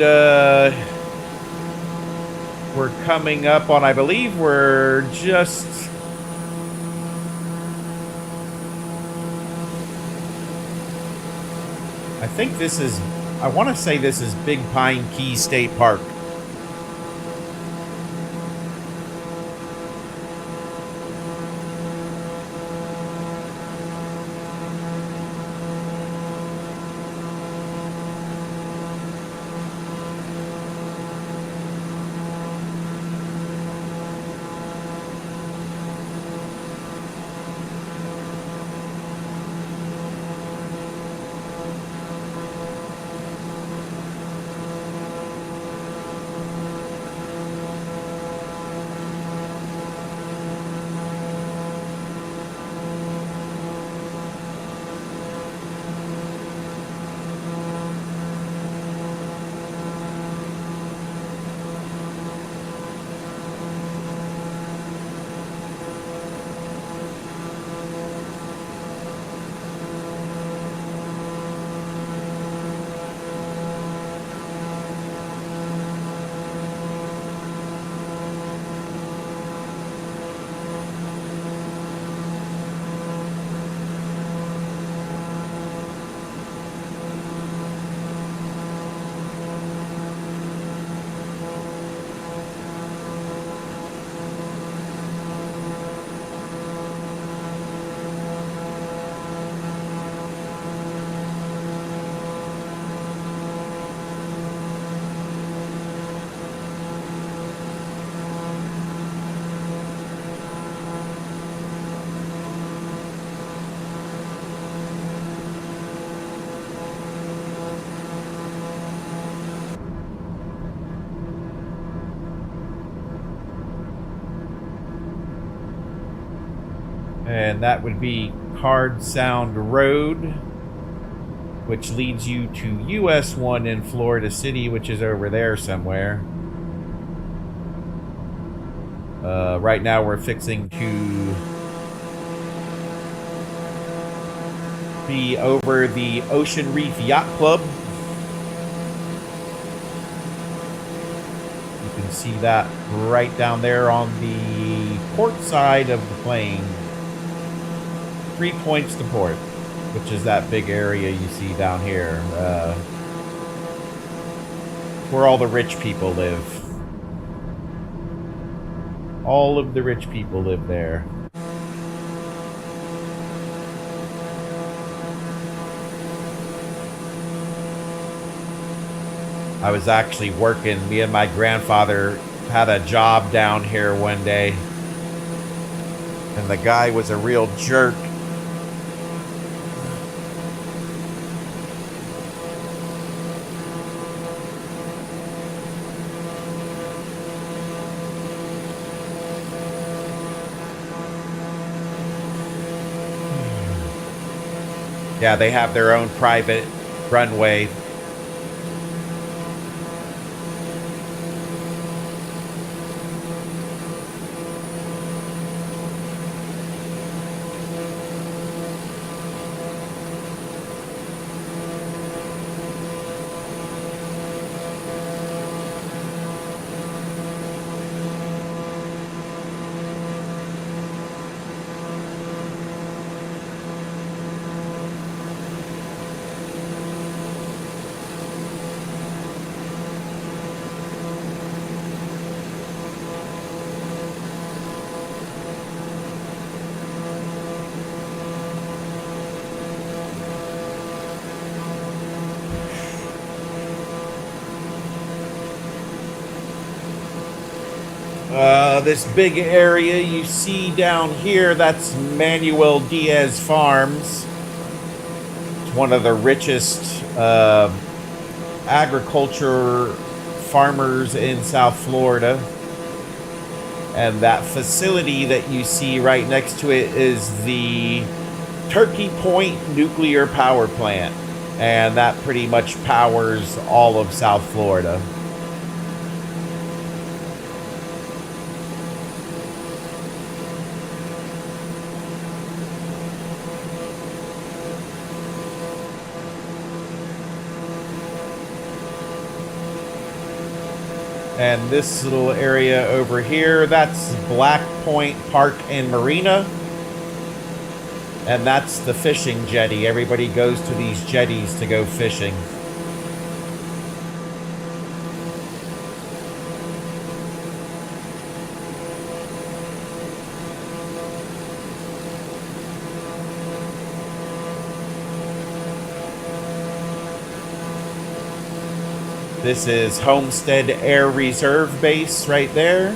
we're coming up on, I believe we're just... I think this is, I want to say this is Big Pine Key State Park. And that would be Card Sound Road, which leads you to US 1 in Florida City, which is over there somewhere. Right now we're fixing to be over the Ocean Reef Yacht Club. You can see that right down there on the port side of the plane. 3 points to port, which is that big area you see down here. Where all the rich people live. All of the rich people live there. I was actually working. Me and my grandfather had a job down here one day. And the guy was a real jerk. Yeah, they have their own private runway. This big area you see down here, that's Manuel Diaz Farms. It's one of the richest agriculture farmers in South Florida. And that facility that you see right next to it is the Turkey Point Nuclear Power Plant. And that pretty much powers all of South Florida. And this little area over here, that's Black Point Park and Marina. And that's the fishing jetty. Everybody goes to these jetties to go fishing. This is Homestead Air Reserve Base right there.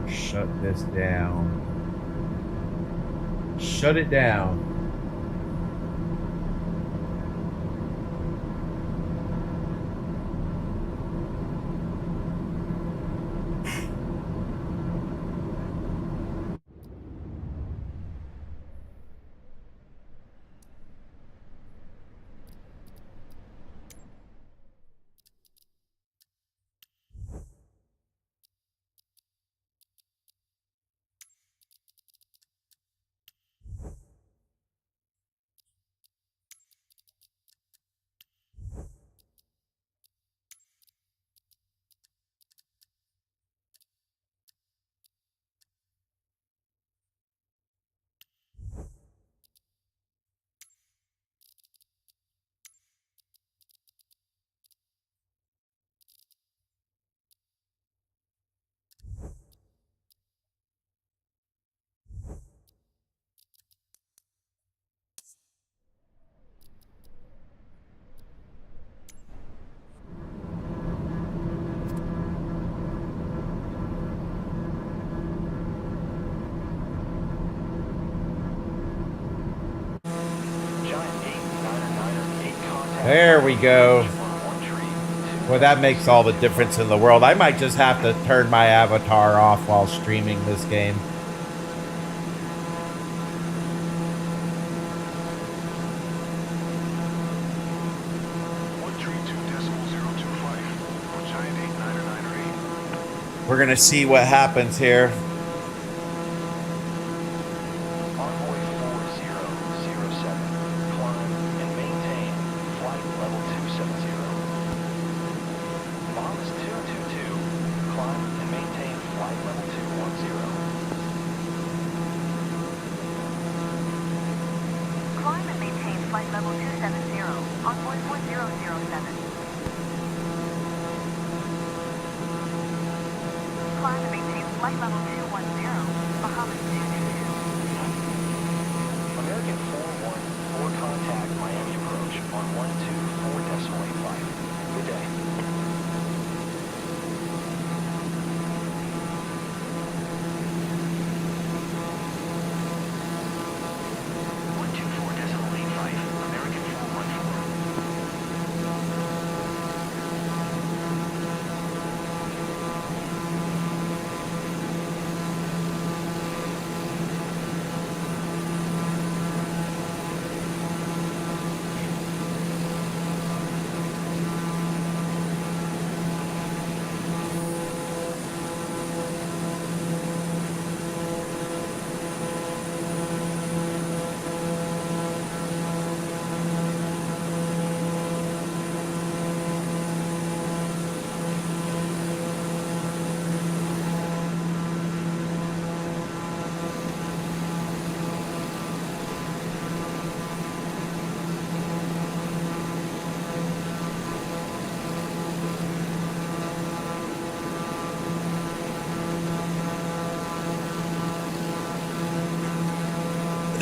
Shut this down. Shut it down. we go. Well, that makes all the difference in the world. I might just have to turn my avatar off while streaming this game. We're gonna see what happens here. Envoy 4007, climb and maintain flight level 270. Bahamas 222, climb and maintain flight level 210. Climb and maintain flight level 270, Envoy 4007. Climb and maintain flight level 210, Bahamas 222. American 414, contact Miami approach on 124.85. Good day.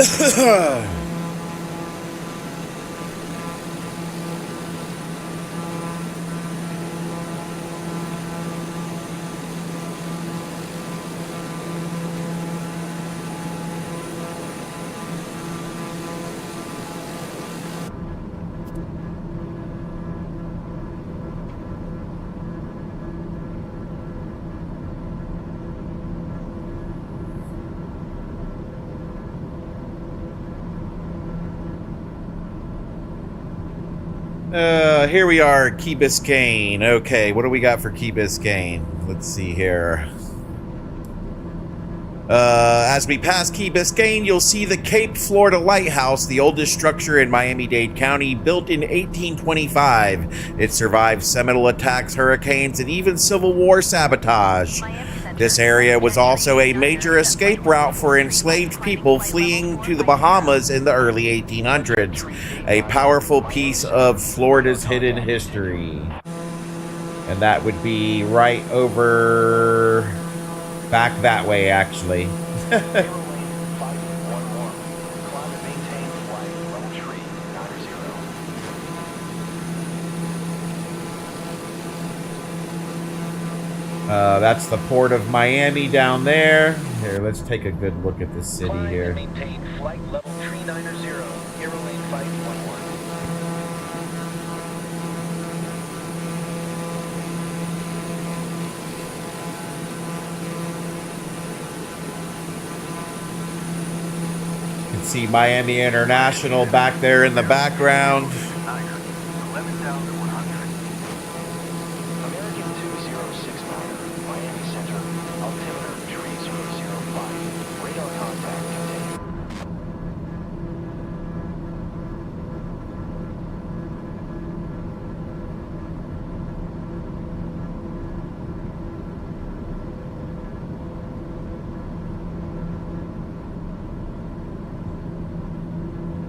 American Here we are, Key Biscayne. Okay, what do we got for Key Biscayne? Let's see here. As we pass Key Biscayne, you'll see the Cape Florida Lighthouse, the oldest structure in Miami-Dade County, built in 1825. It survived Seminole attacks, hurricanes, and even Civil War sabotage. This area was also a major escape route for enslaved people fleeing to the Bahamas in the early 1800s. A powerful piece of Florida's hidden history. And that would be right over back that way, actually. That's the port of Miami down there. Here, let's take a good look at the city here. Maintain flight level 390, airlane 511. You can see Miami International back there in the background.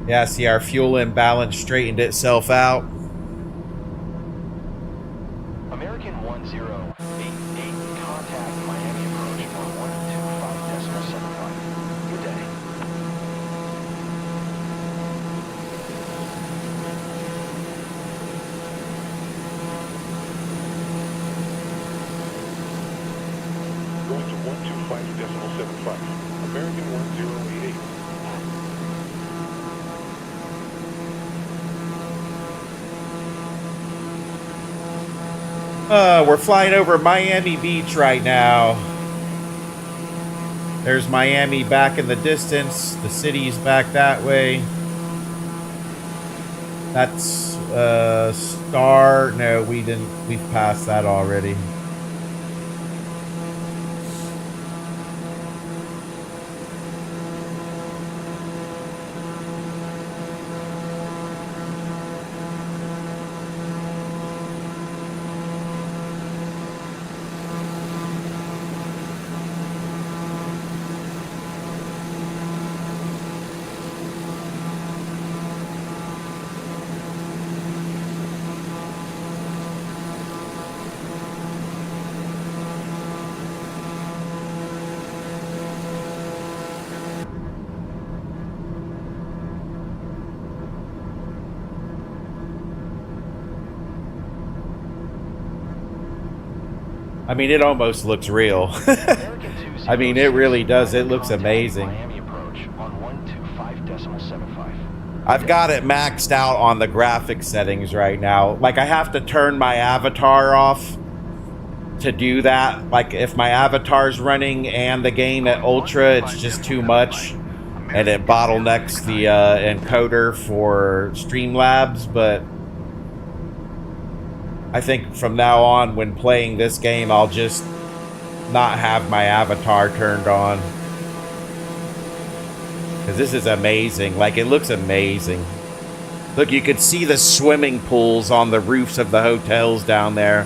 Yeah, see, our fuel imbalance straightened itself out. American 1088, contact Miami approach on 125.75. Good day. Going to 125.75. American 1088. We're flying over Miami Beach right now. There's Miami back in the distance. The city's back that way. That's Star. No, we didn't. We've passed that already. I mean, it almost looks real. I mean, it really does. It looks amazing. I've got it maxed out on the graphic settings right now. Like, I have to turn my avatar off to do that. Like, if my avatar's running and the game at Ultra, it's just too much. And it bottlenecks the encoder for Streamlabs, but I think from now on, when playing this game, I'll just not have my avatar turned on. Because this is amazing. Like, it looks amazing. Look, you could see the swimming pools on the roofs of the hotels down there.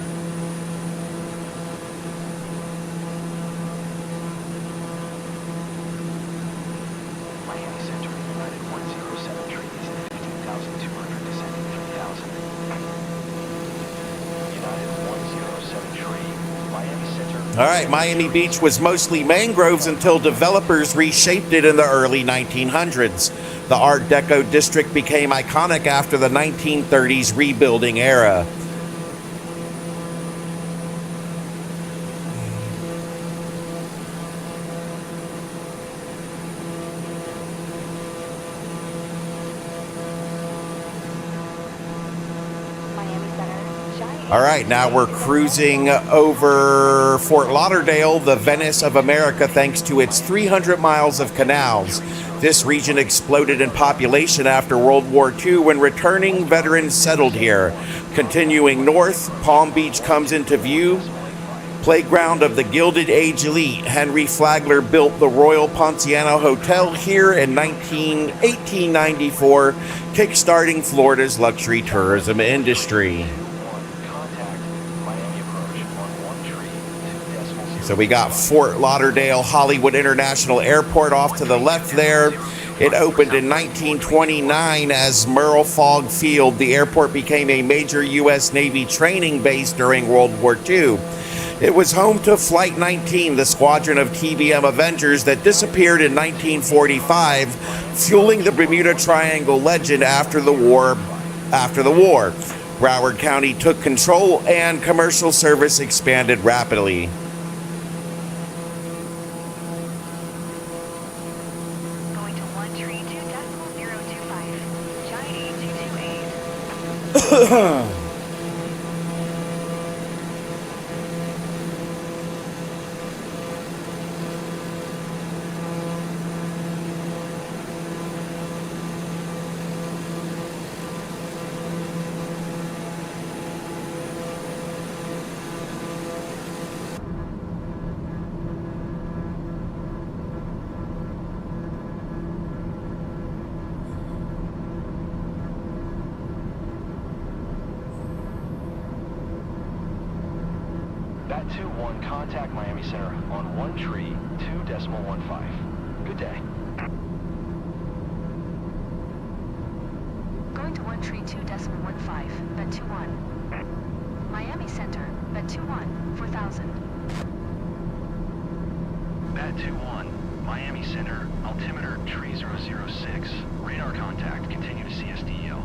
All right, Miami Beach was mostly mangroves until developers reshaped it in the early 1900s. The Art Deco district became iconic after the 1930s rebuilding era. All right, now we're cruising over Fort Lauderdale, the Venice of America, thanks to its 300 miles of canals. This region exploded in population after World War II when returning veterans settled here. Continuing north, Palm Beach comes into view. Playground of the Gilded Age elite, Henry Flagler built the Royal Ponciano Hotel here in 1894, kickstarting Florida's luxury tourism industry. So we got Fort Lauderdale Hollywood International Airport off to the left there. It opened in 1929 as Merle Fogg Field. The airport became a major U.S. Navy training base during World War II. It was home to Flight 19, the squadron of TBM Avengers that disappeared in 1945, fueling the Bermuda Triangle legend after the war. Broward County took control and commercial service expanded rapidly. Bat 2-1, contact Miami Center on 1-2.15. Good day. Going to 1-2.15, Bat 2-1. Miami Center, Bat 2-1, 4000. Bat 2-1, Miami Center, altimeter 3006. Radar contact, continue to CSDEL.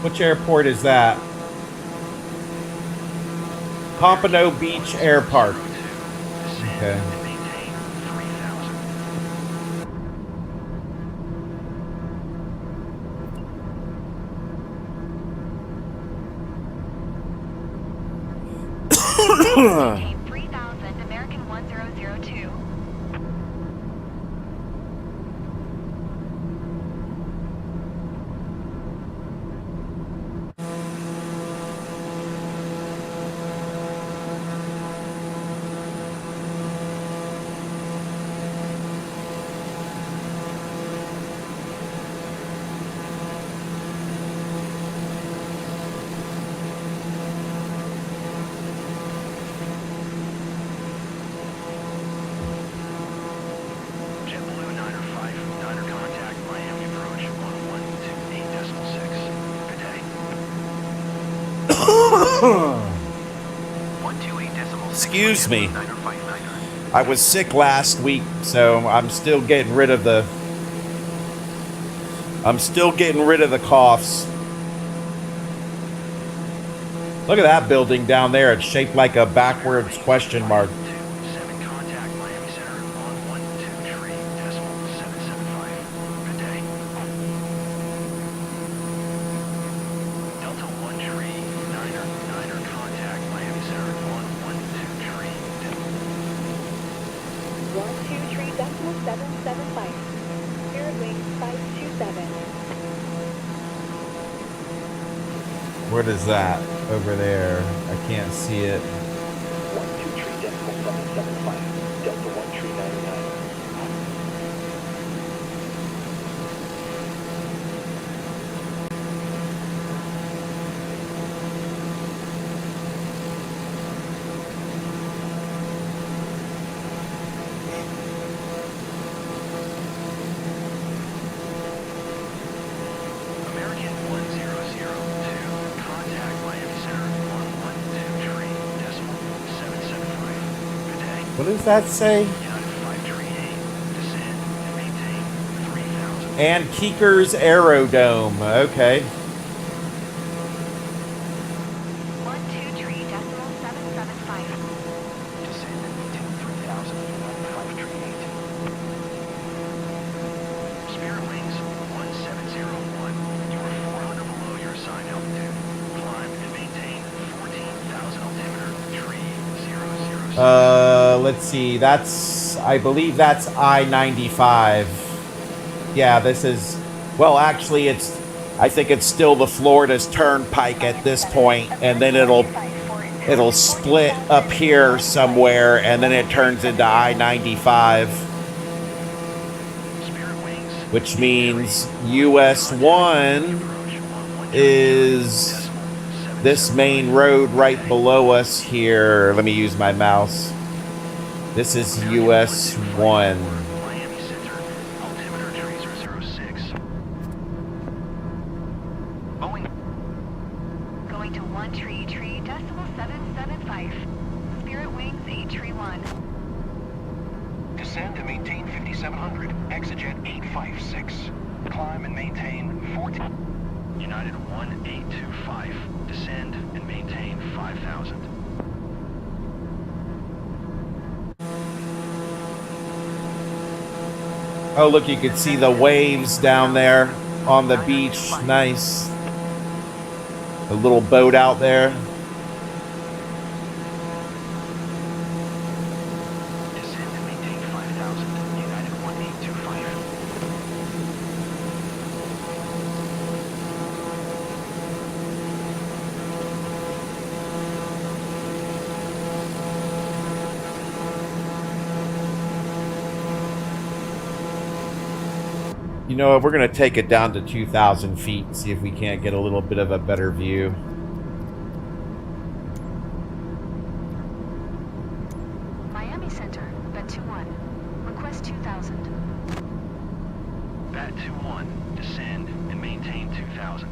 Which airport is that? Pompano Beach Air Park. Okay. Maintain 3000 American 1002. JetBlue 905, Niner contact, Miami approach 1128.6. Good day. 128.6. Excuse me. Niner 59er. I was sick last week, so I'm still getting rid of the coughs. Look at that building down there. It's shaped like a backwards question mark. 7 contact, Miami Center on 123.775. Good day. Delta 1 tree, Niner contact, Miami Center on 123. 123.775. Spirit wings 527. What is that over there? I can't see it. 123.775. Delta 1399. American 1002, contact Miami Center on 123.775. Good day. What does that say? United 538, descend and maintain 3000. And Keeker's Aerodome. Okay. 123.775. Descend and maintain 3000. United 538. Spirit wings 1701. You are 400 below your assigned altitude. Climb and maintain 14,000 altimeter 3006. Let's see. I believe that's I-95. Yeah, this is, well, actually, I think it's still the Florida's Turnpike at this point, and then it'll split up here somewhere, and then it turns into I-95, Spirit wings which means US 1 is this main road right below us here. Let me use my mouse. This is US 1. Miami Center, altimeter 3006. Boeing Going to 133.775. Spirit wings 831. Descend and maintain 5700. Exit 856. Climb and maintain 14. United 1825, descend and maintain 5000. Oh, look, you can see the waves down there on the beach. Nice. A little boat out there. Descend and maintain 5000. United 1825. You know, we're going to take it down to 2,000 feet and see if we can't get a little bit of a better view. Miami Center, Bet 21. Request 2000. Bat 21, descend and maintain 2000.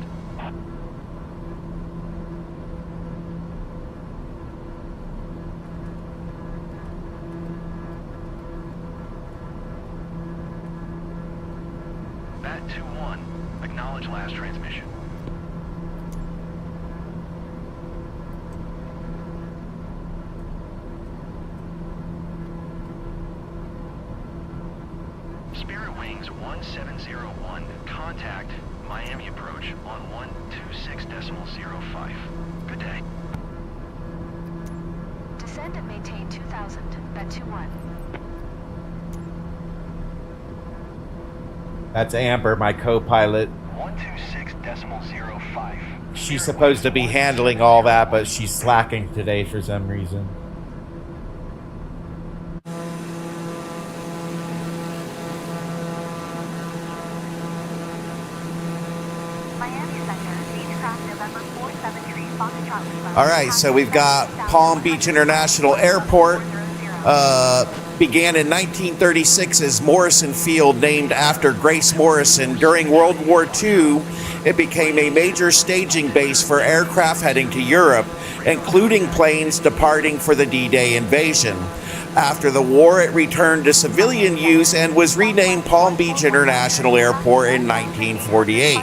Bat 21, acknowledge last transmission. Spirit Wings 1701, contact Miami approach on 126.05. Good day. Descend and maintain 2000, bed 21. That's Amber, my co-pilot. 126.05. She's supposed to be handling all that, but she's slacking today for some reason. All right, so we've got Palm Beach International Airport. Began in 1936 as Morrison Field, named after Grace Morrison. During World War II, it became a major staging base for aircraft heading to Europe, including planes departing for the D-Day invasion. After the war, it returned to civilian use and was renamed Palm Beach International Airport in 1948.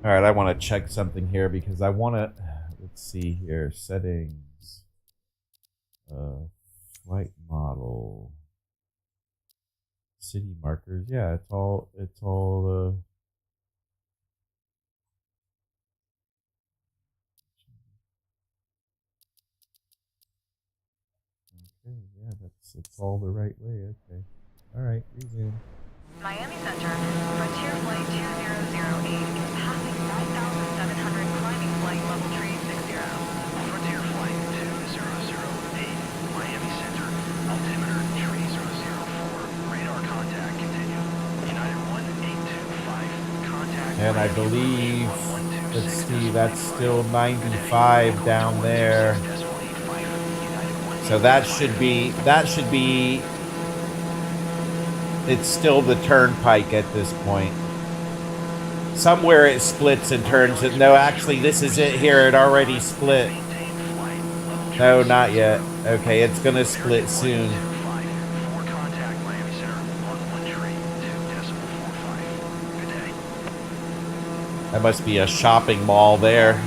All right, I want to check something here because I want to, let's see here, settings, flight model, city markers. Yeah, it's all, okay, yeah, it's all the right way, okay. All right, resume. Miami Center, Frontier Flight 2008 is passing 9,700 climbing flight level 360. Frontier Flight 2008, Miami Center, altimeter 3004, radar contact continue. United 1825, contact. And I believe, let's see, that's still 95 down there. So that should be, it's still the turnpike at this point. Somewhere it splits and turns it. No, actually, this is it here. It already split. No, not yet. Okay, it's going to split soon. That must be a shopping mall there.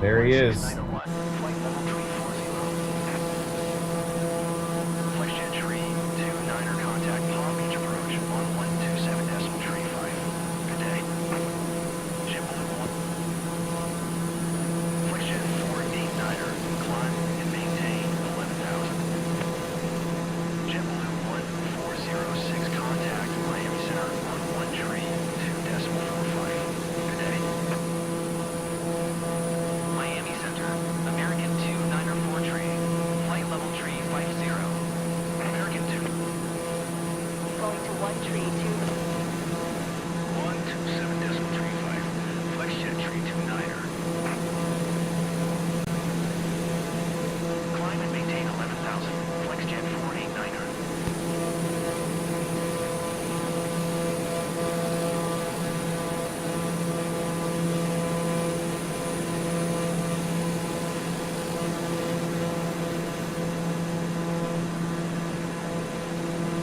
There he is.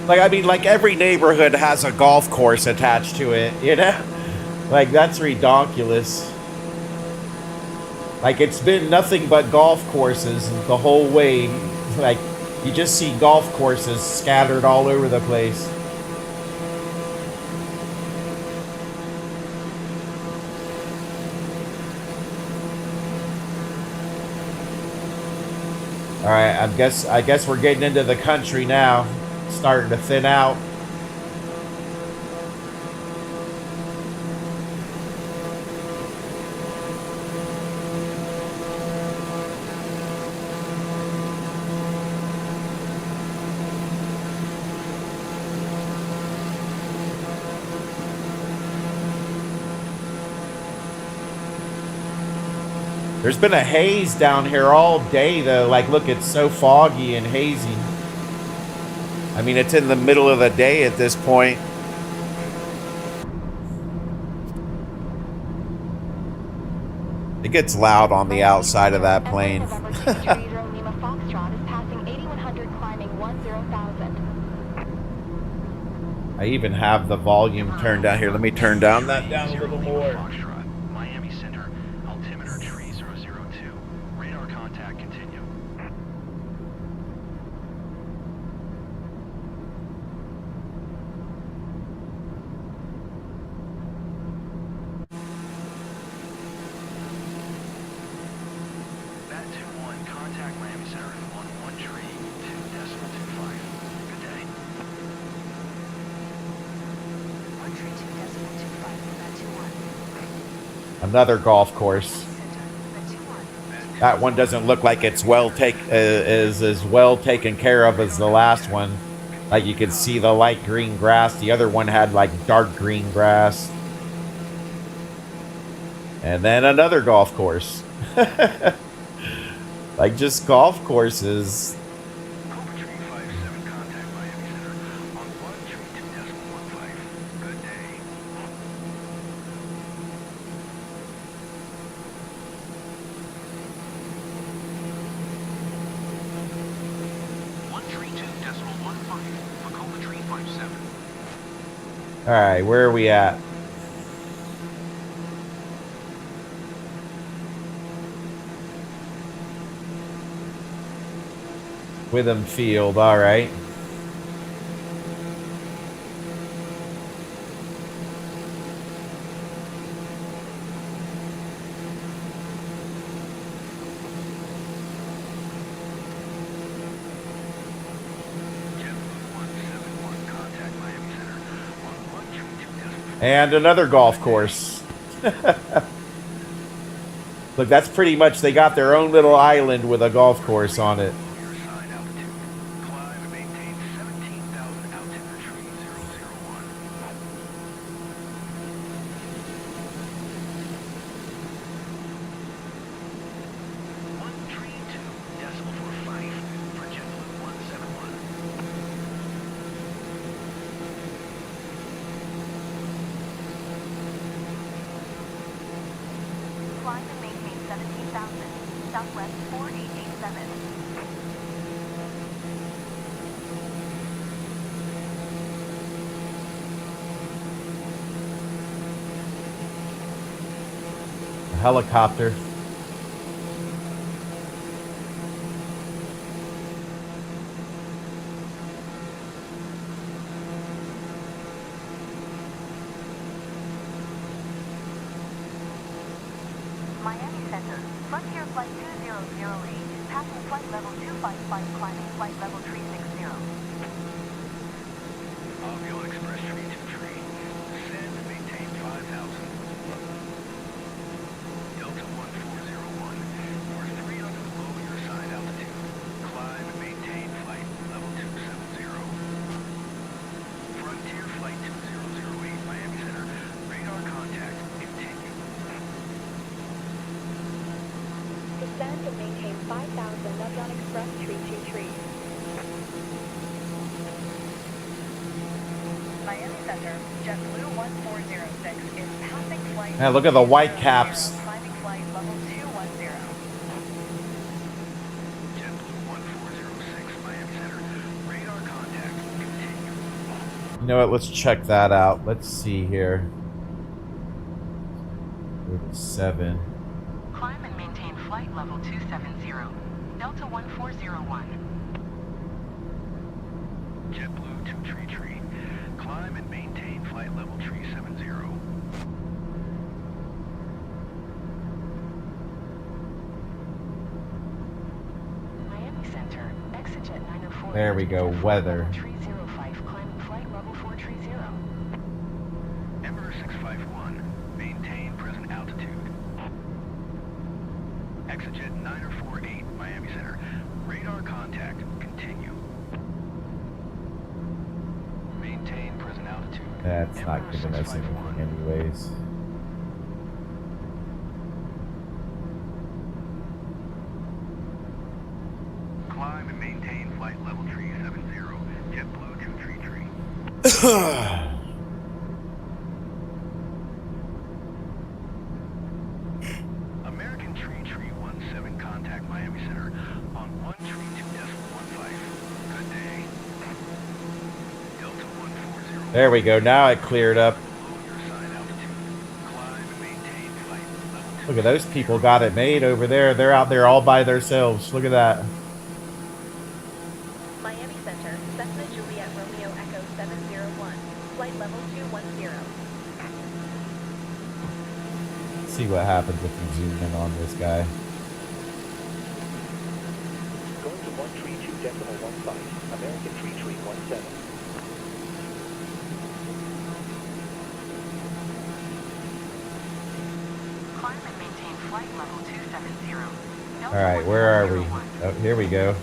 Like, I mean, like every neighborhood has a golf course attached to it, you know? Like, that's ridiculous. Like, it's been nothing but golf courses the whole way. Like, you just see golf courses scattered all over the place. All right, I guess we're getting into the country now. Starting to thin out. There's been a haze down here all day, though. Like, look, it's so foggy and hazy. I mean, it's in the middle of the day at this point. It gets loud on the outside of that plane. I even have the volume turned down here. Let me turn down that down a little more. Miami Center, altimeter 3002. Radar contact continue. Bat 2-1, contact Miami Center on 132.25. Good day. 132.25, Bat 2-1. Another golf course. That one doesn't look like it's is as well taken care of as the last one. Like, you could see the light green grass. The other one had like dark green grass. And then another golf course. Like, just golf courses. Cobra Tree 57, contact Miami Center on 132.15. Good day. for Cobra Tree 57. All right, where are we at? Witham Field, all right. And another golf course. Look, that's pretty much, they got their own little island with a golf course on it. Helicopter. Miami Center, Frontier Flight 2008, passing flight level 255, climbing flight level 360. Aviation Express 323, descend and maintain 5,000. Delta 1401, we're 300 below your assigned altitude. Climb and maintain flight level 270. Frontier Flight 2008, Miami Center, radar contact continue. Descend and maintain 5,000, Naval Express 323. Miami Center, JetBlue 1406 is passing flight. Yeah, look at the white caps. Climbing flight level 210. JetBlue 1406, Miami Center, radar contact continue. You know what? Let's check that out. Let's see here. 7. Climb and maintain flight level 270, Delta 1401. JetBlue to tree. Climb and maintain flight level 370. Miami Center, ExitJet 904. There we go, weather. 305, climbing flight level 430. Emperor 651, maintain present altitude. ExitJet 948, Miami Center. Radar contact, continue. Maintain present altitude. That's not Emperor giving us 651. anything anyways. Climb and maintain flight level 370. JetBlue to tree. American tree 17, contact Miami Center on 132.15. Good day. Delta 140. There we go. Now it cleared up. Below your sign altitude. Climb and maintain flight level 2. Look at those people got it made over there. They're out there all by themselves. Look at that. Miami Center, Cessna Juliet Romeo Echo 701, flight level 210. See what happens if you zoom in on this guy. Going to 132.15. American 3317. Climb and maintain flight level 270. All right, where are we? Oh, here we go.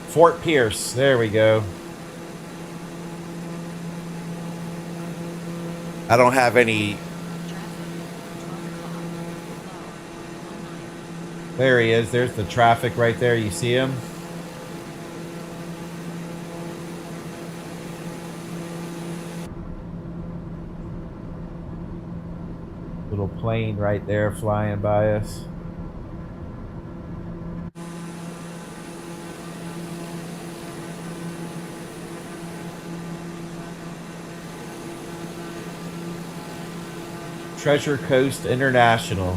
Fort Pierce. There we go. I don't have any. There he is. There's the traffic right there. You see him? Little plane right there flying by us. Treasure Coast International.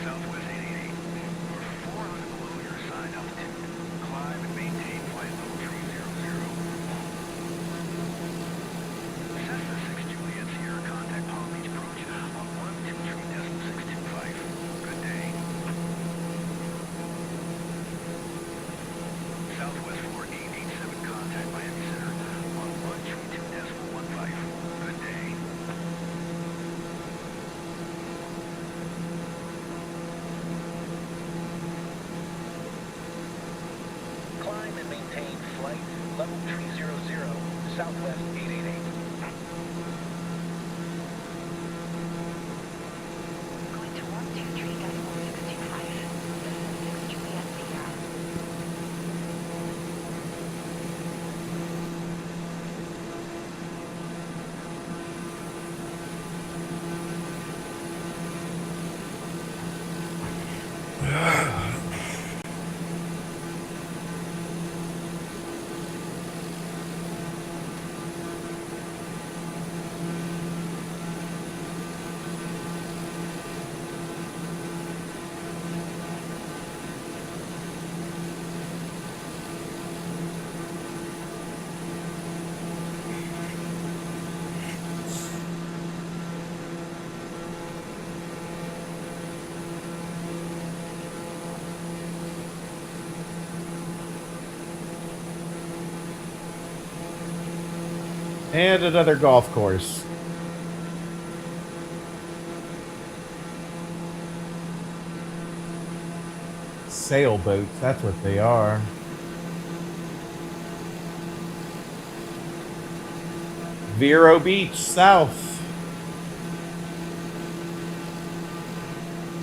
Southwest 888. You're 400 below your sign altitude. Climb and maintain flight level 300. Cessna 6 Juliet Sierra, contact Palm Beach approach on 123.625. Good day. Southwest 4887, contact Miami Center on 132.15. Good day. Climb and maintain flight level 300, Southwest 888. Going to 123.625. Cessna 6 Juliet Sierra. And another golf course. Sailboats, that's what they are. Vero Beach, south.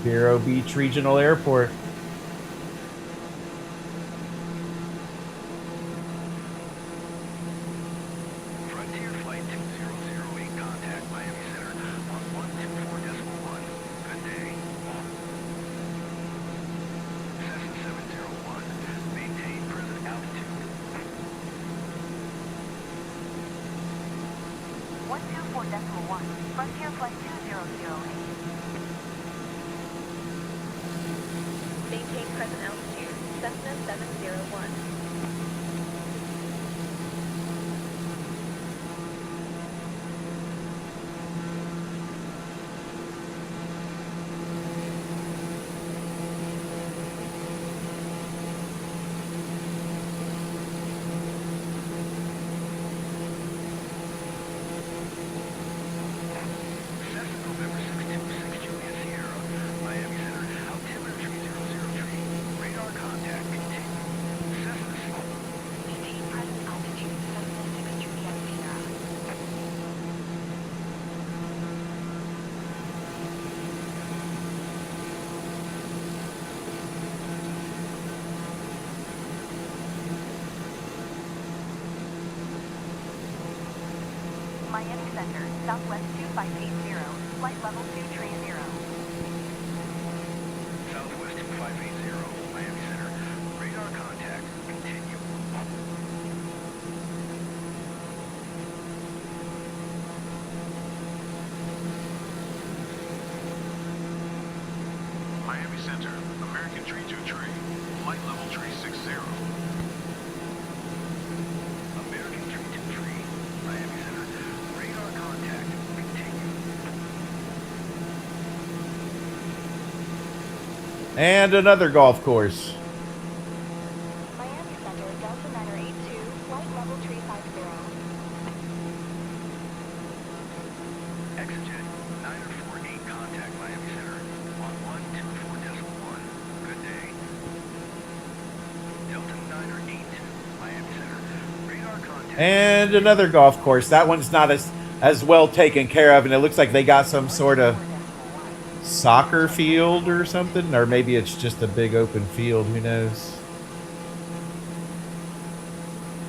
Vero Beach Regional Airport. Frontier Flight 2008, contact Miami Center on 124.1. Good day. Cessna 701, maintain present altitude. 24.1, Frontier Flight 2008. Maintain present altitude, Cessna 701. Miami Center, Southwest 2580, flight level 230. Southwest 2580, Miami Center. Radar contact, continue. Miami Center, American Tree 23, flight level tree 60. American Tree 23, Miami Center. Radar contact, continue. And another golf course. Miami Center, Delta 982, flight level 350. Exigent 948, contact Miami Center on 124.1. Good day. Delta 982, Miami Center. Radar contact. And another golf course. That one's not as well taken care of, and it looks like they got some sort of soccer field or something, or maybe it's just a big open field. Who knows?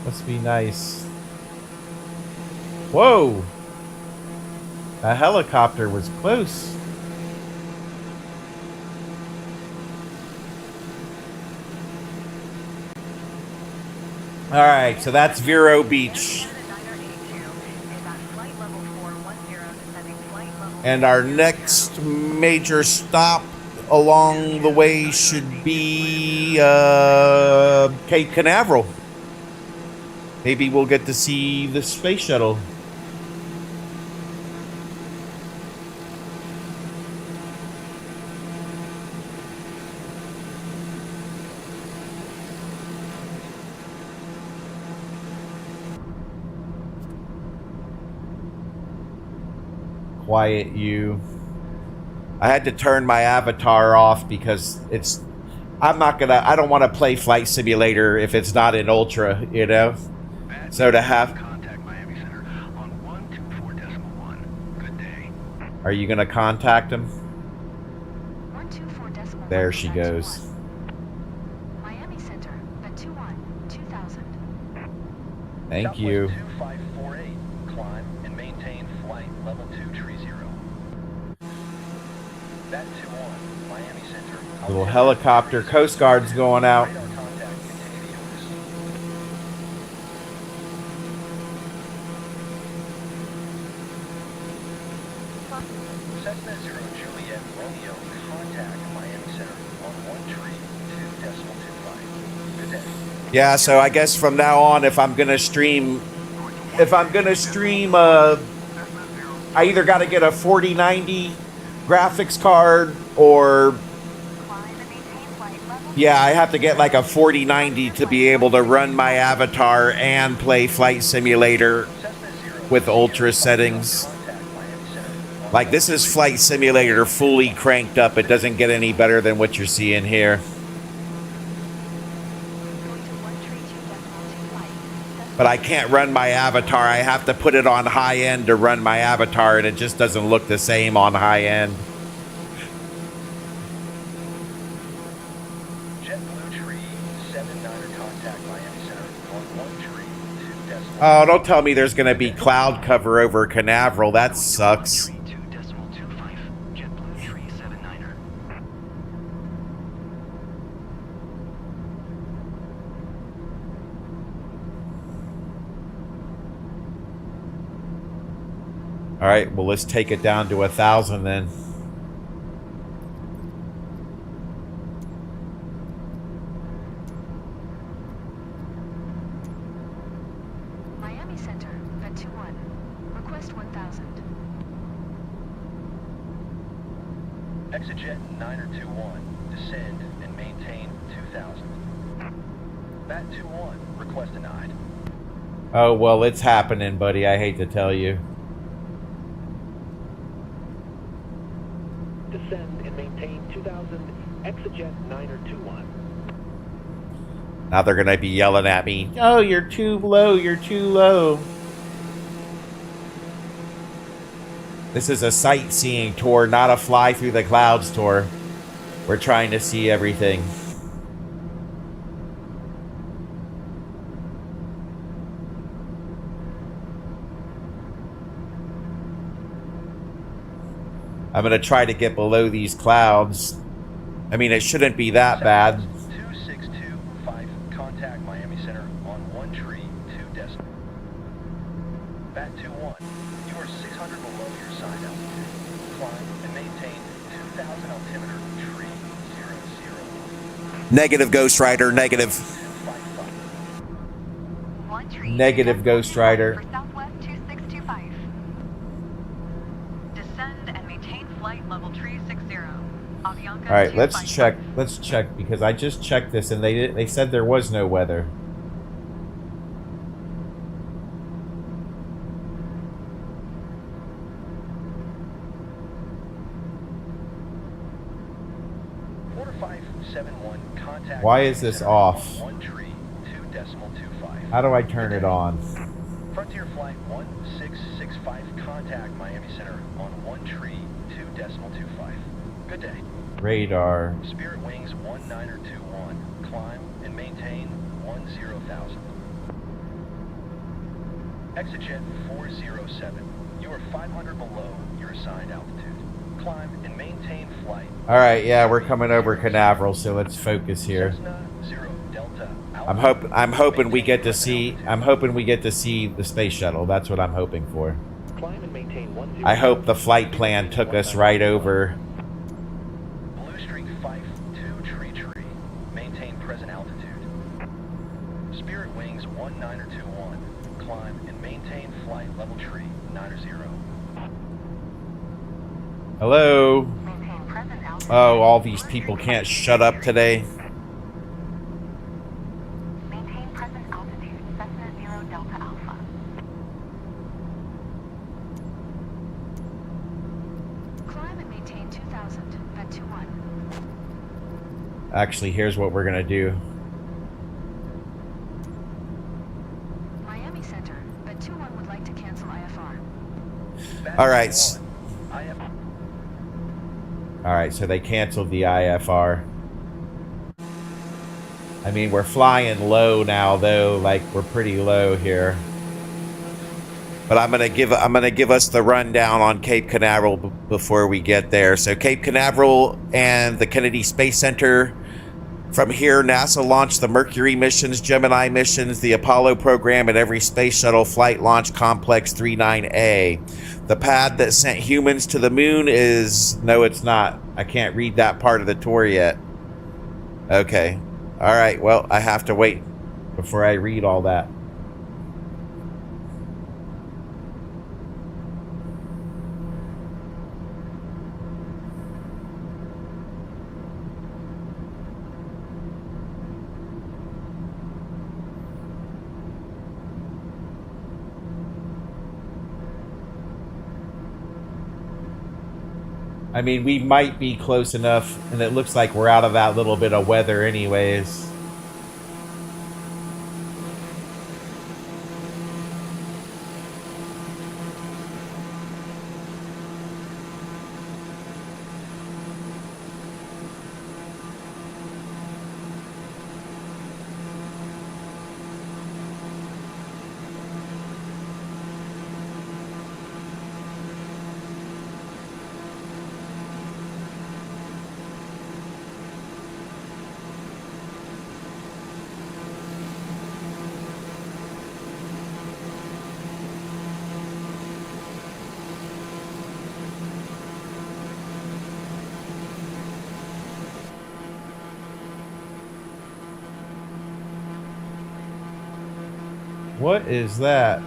Must be nice. Whoa! A helicopter was close. All right, so that's Vero Beach. And our next major stop along the way should be Cape Canaveral. Maybe we'll get to see the space shuttle. Quiet you. I had to turn my avatar off because I don't want to play Flight Simulator if it's not in Ultra, you know? So to have... Contact Miami Center on 124.1. Good day. Are you going to contact him? 124.1. There she goes. Miami Center, at 2000. Thank you. 2548, climb and maintain flight level 230. That 21, Miami Center. Little helicopter. Coast Guard's going out. Radar contact, continue the orders. Cessna 0 Juliet Romeo, contact Miami Center on 132.25. Good day. Yeah, so I guess from now on, if I'm gonna stream, I either got to get a 4090 graphics card, or yeah, I have to get like a 4090 to be able to run my avatar and play Flight Simulator with Ultra settings. Like, this is Flight Simulator fully cranked up. It doesn't get any better than what you're seeing here. But I can't run my avatar. I have to put it on high end to run my avatar, and it just doesn't look the same on high end. JetBlue Tree 79er, contact Miami Center on 132.25. Oh, don't tell me there's going to be cloud cover over Canaveral. That sucks. 32.25. JetBlue Tree 79er. All right, well, let's take it down to 1,000 then. Miami Center, at 2-1. Request 1,000. Exitjet 921, descend and maintain 2,000. Bat 21, request denied. Oh, well, it's happening, buddy. I hate to tell you. Descend and maintain 2,000. Exitjet 921. Now they're going to be yelling at me. Oh, you're too low. You're too low. This is a sightseeing tour, not a fly through the clouds tour. We're trying to see everything. I'm going to try to get below these clouds. I mean, it shouldn't be that bad. 2625, contact Miami Center on 1 tree, 2 decimal. Bat 21, you are 600 below your assigned altitude. Climb and maintain 2,000 altimeter, tree 001. Negative, Ghost Rider, negative. 255. Negative, Ghost Rider. For Southwest 2625. Descend and maintain flight level tree 60. Avianca All right, let's 255. check. Let's check because I just checked this and they said there was no weather. Contact Why is this Center off? on 1 tree, 2.25. How do I turn it on? Frontier Flight 1665, contact Miami Center on 1 tree, 2.25. Good day. Radar. Spirit Wings 1921, climb and maintain 10,000. Exitjet 407, you are 500 below your assigned altitude. Climb and maintain flight. All right, yeah, we're coming over Canaveral, so let's focus here. Cessna 0 Delta Alpha. I'm hoping we get to see the space shuttle. That's what I'm hoping for. Climb and maintain 10. I hope the flight plan took us right over. Blue Streak 52 tree, maintain present altitude. Spirit Wings 1921, climb and maintain flight level tree 90. Hello? Maintain present altitude. Oh, all these people can't shut up today. Maintain present altitude. Cessna 0 Delta Alpha. Climb and maintain 2,000 at 2-1. Actually, here's what we're gonna do. Miami Center, at 2-1 would like to cancel IFR. All right. IFR. All right, so they canceled the IFR. I mean, we're flying low now, though. Like, we're pretty low here. But I'm gonna give us the rundown on Cape Canaveral before we get there. So Cape Canaveral and the Kennedy Space Center. From here, NASA launched the Mercury missions, Gemini missions, the Apollo program, and every space shuttle flight launch complex 39A. The pad that sent humans to the moon is... No, it's not. I can't read that part of the tour yet. Okay. All right. Well, I have to wait before I read all that. I mean, we might be close enough, and it looks like we're out of that little bit of weather anyways. What is that?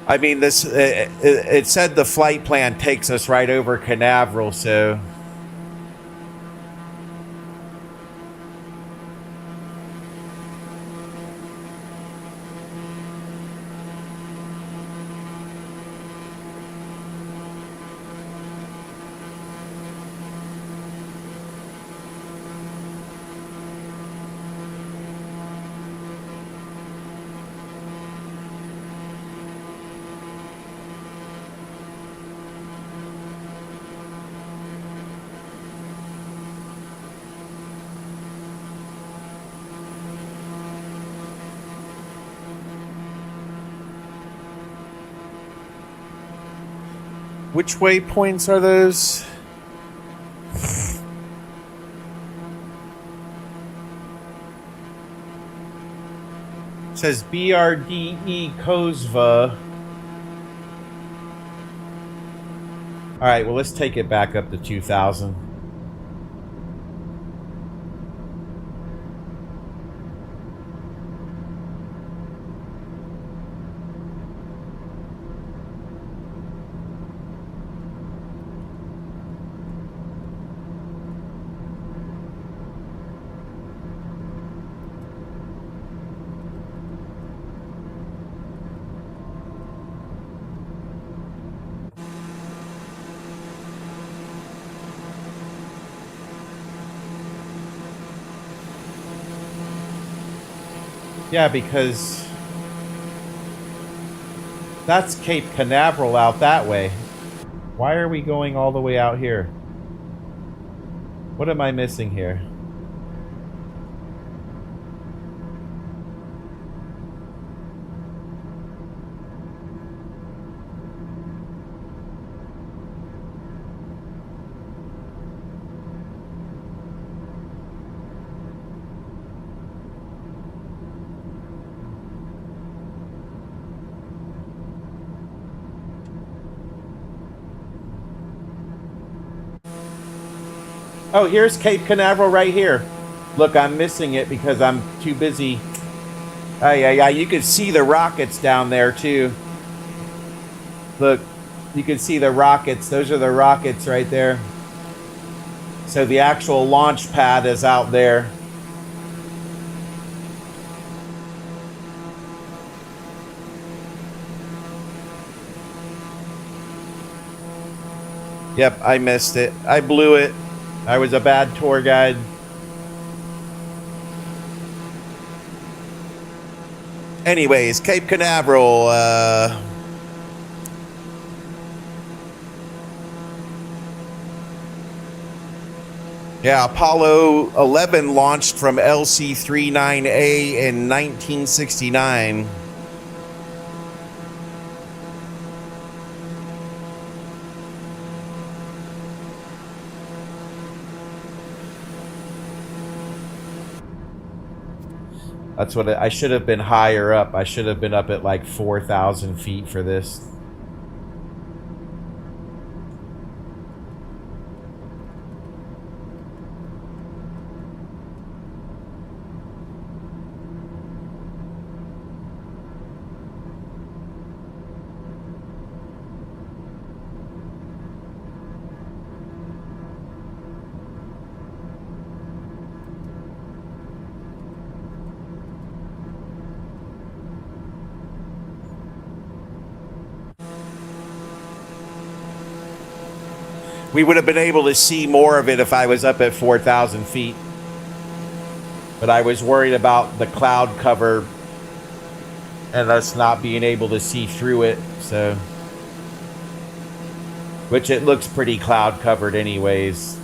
I mean, this it said the flight plan takes us right over Canaveral, so which waypoints are those? It says BRDE Kozva. All right, well, let's take it back up to 2000. Yeah, because that's Cape Canaveral out that way. Why are we going all the way out here? What am I missing here? Oh, here's Cape Canaveral right here. Look, I'm missing it because I'm too busy. Yeah, you can see the rockets down there too. Look, you can see the rockets. Those are the rockets right there. So the actual launch pad is out there. Yep, I missed it. I blew it. I was a bad tour guide. Anyways, Cape Canaveral. Yeah, Apollo 11 launched from LC-39A in 1969. That's what I should have been higher up. I should have been up at like 4,000 feet for this. We would have been able to see more of it if I was up at 4,000 feet. But I was worried about the cloud cover and us not being able to see through it, so. Which it looks pretty cloud covered anyways.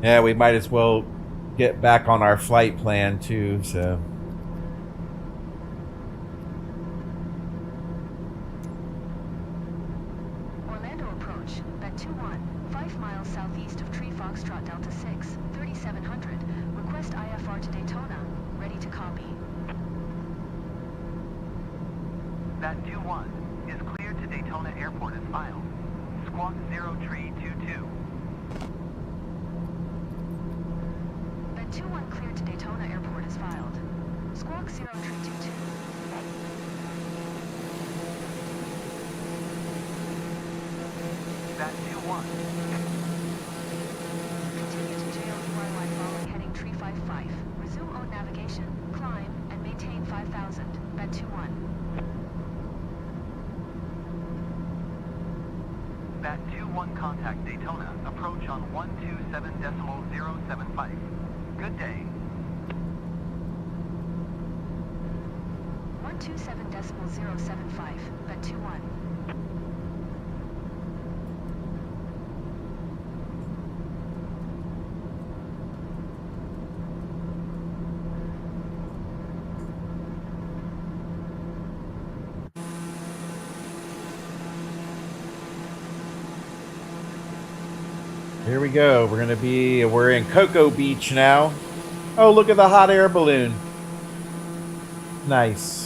Yeah, we might as well get back on our flight plan too, so. Orlando approach, bed 21, 5 miles southeast of Tree Foxtrot Delta 6, 3700. Request IFR to Daytona. Ready to copy. That 2-1 is cleared to Daytona Airport as filed. Squawk 0 Tree 22. Bed 21 cleared to Daytona Airport as filed. Squawk 0 Tree 22. That 2-1. Continue to JLUIY following heading Tree 55. Resume own navigation, climb, and maintain 5000. Bed 21. That 2-1 contact Daytona. Approach on 127.075. Good day. 127.075. Bed 21. Here we go. We're in Cocoa Beach now. Oh, look at the hot air balloon. Nice.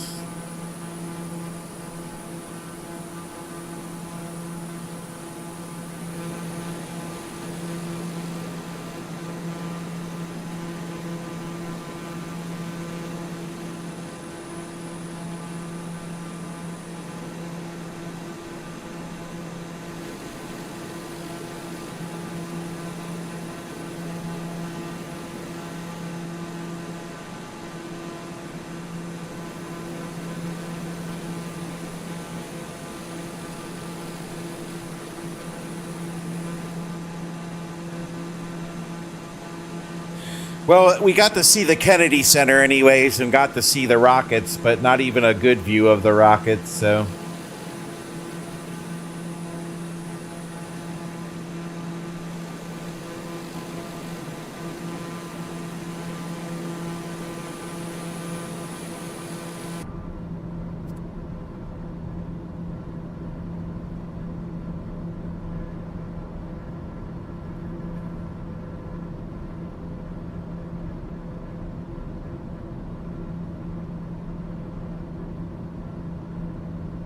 Well, we got to see the Kennedy Center anyways and got to see the rockets, but not even a good view of the rockets, so.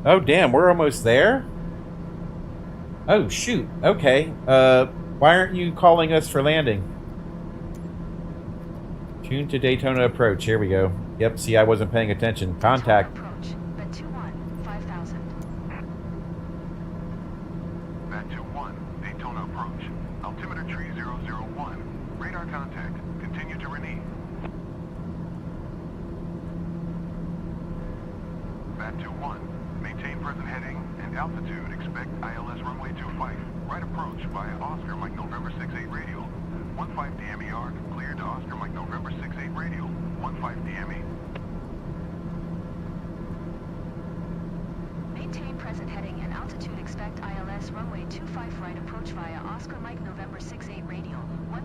Oh, damn, we're almost there? Oh, shoot. Okay. Why aren't you calling us for landing? Tune to Daytona approach. Here we go. Yep, see, I wasn't paying attention. Contact. Approach, bed 21, 5000. That 2-1, Daytona approach. Altimeter tree 001. Radar contact. Continue to Renee. That 2-1. Maintain present heading and altitude. Expect ILS runway 25. Right approach via Oscar Mike November 68 radial. 15 DME arc. Clear to Oscar Mike November 68 radial. 15 DME. Maintain present heading and altitude. Expect ILS runway 25 right approach via Oscar Mike November 68 radial.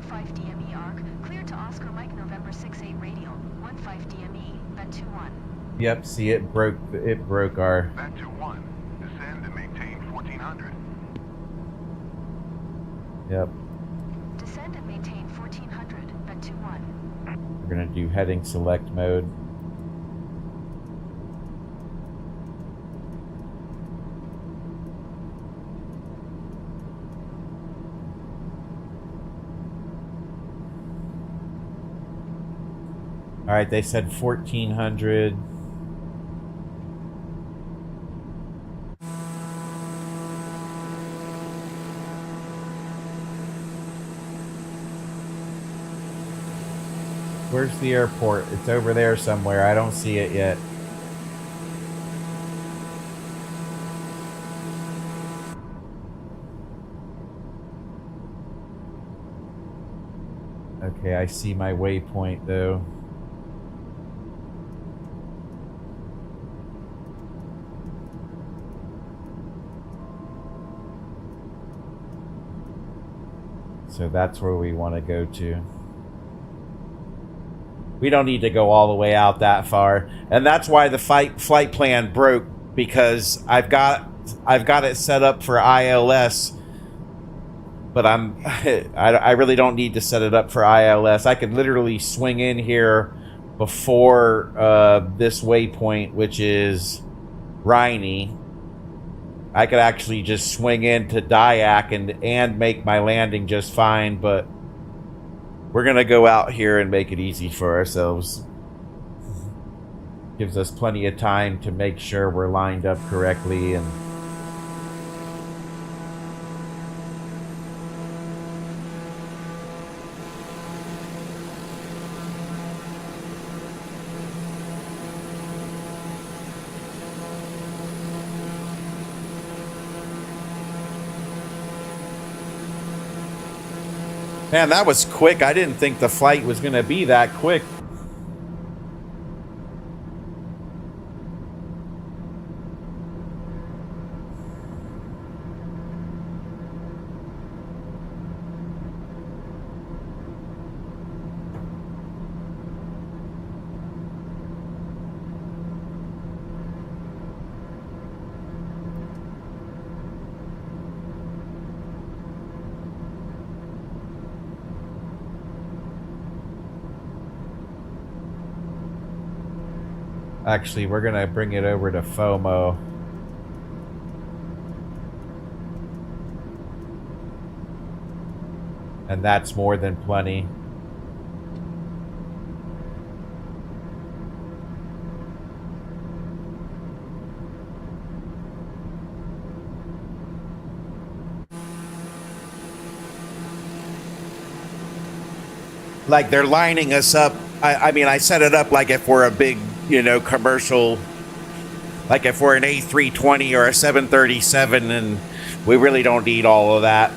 15 DME arc. Clear to Oscar Mike November 68 radial. 15 DME. Bed 21. Yep, see, it broke our. That 2-1. Descend and maintain 1400. Yep. Descend and maintain 1400. Bed 21. We're gonna do heading select mode. All right, they said 1400. Where's the airport? It's over there somewhere. I don't see it yet. Okay, I see my waypoint though. So that's where we want to go to. We don't need to go all the way out that far. And that's why the flight plan broke, because I've got it set up for ILS, but I really don't need to set it up for ILS. I could literally swing in here before this waypoint, which is Rhiney. I could actually just swing into DIAC and make my landing just fine, but we're going to go out here and make it easy for ourselves. Gives us plenty of time to make sure we're lined up correctly. And man, that was quick. I didn't think the flight was going to be that quick. Actually, we're going to bring it over to FOMO. And that's more than plenty. Like, they're lining us up. I mean, I set it up like if we're a big, you know, commercial, like if we're an A320 or a 737, and we really don't need all of that.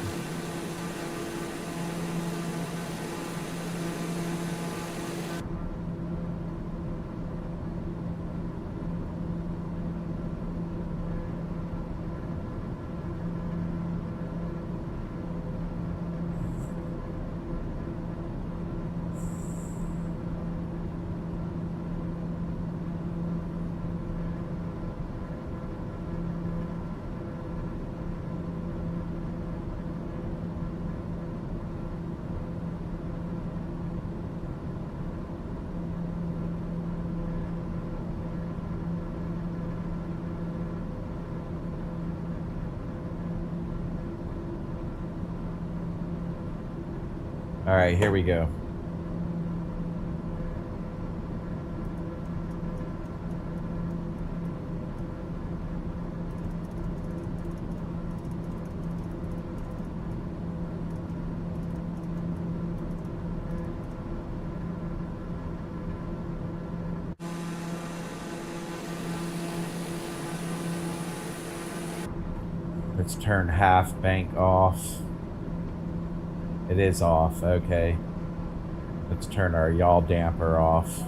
All right, here we go. Let's turn half bank off. It is off, okay. Let's turn our yaw damper off.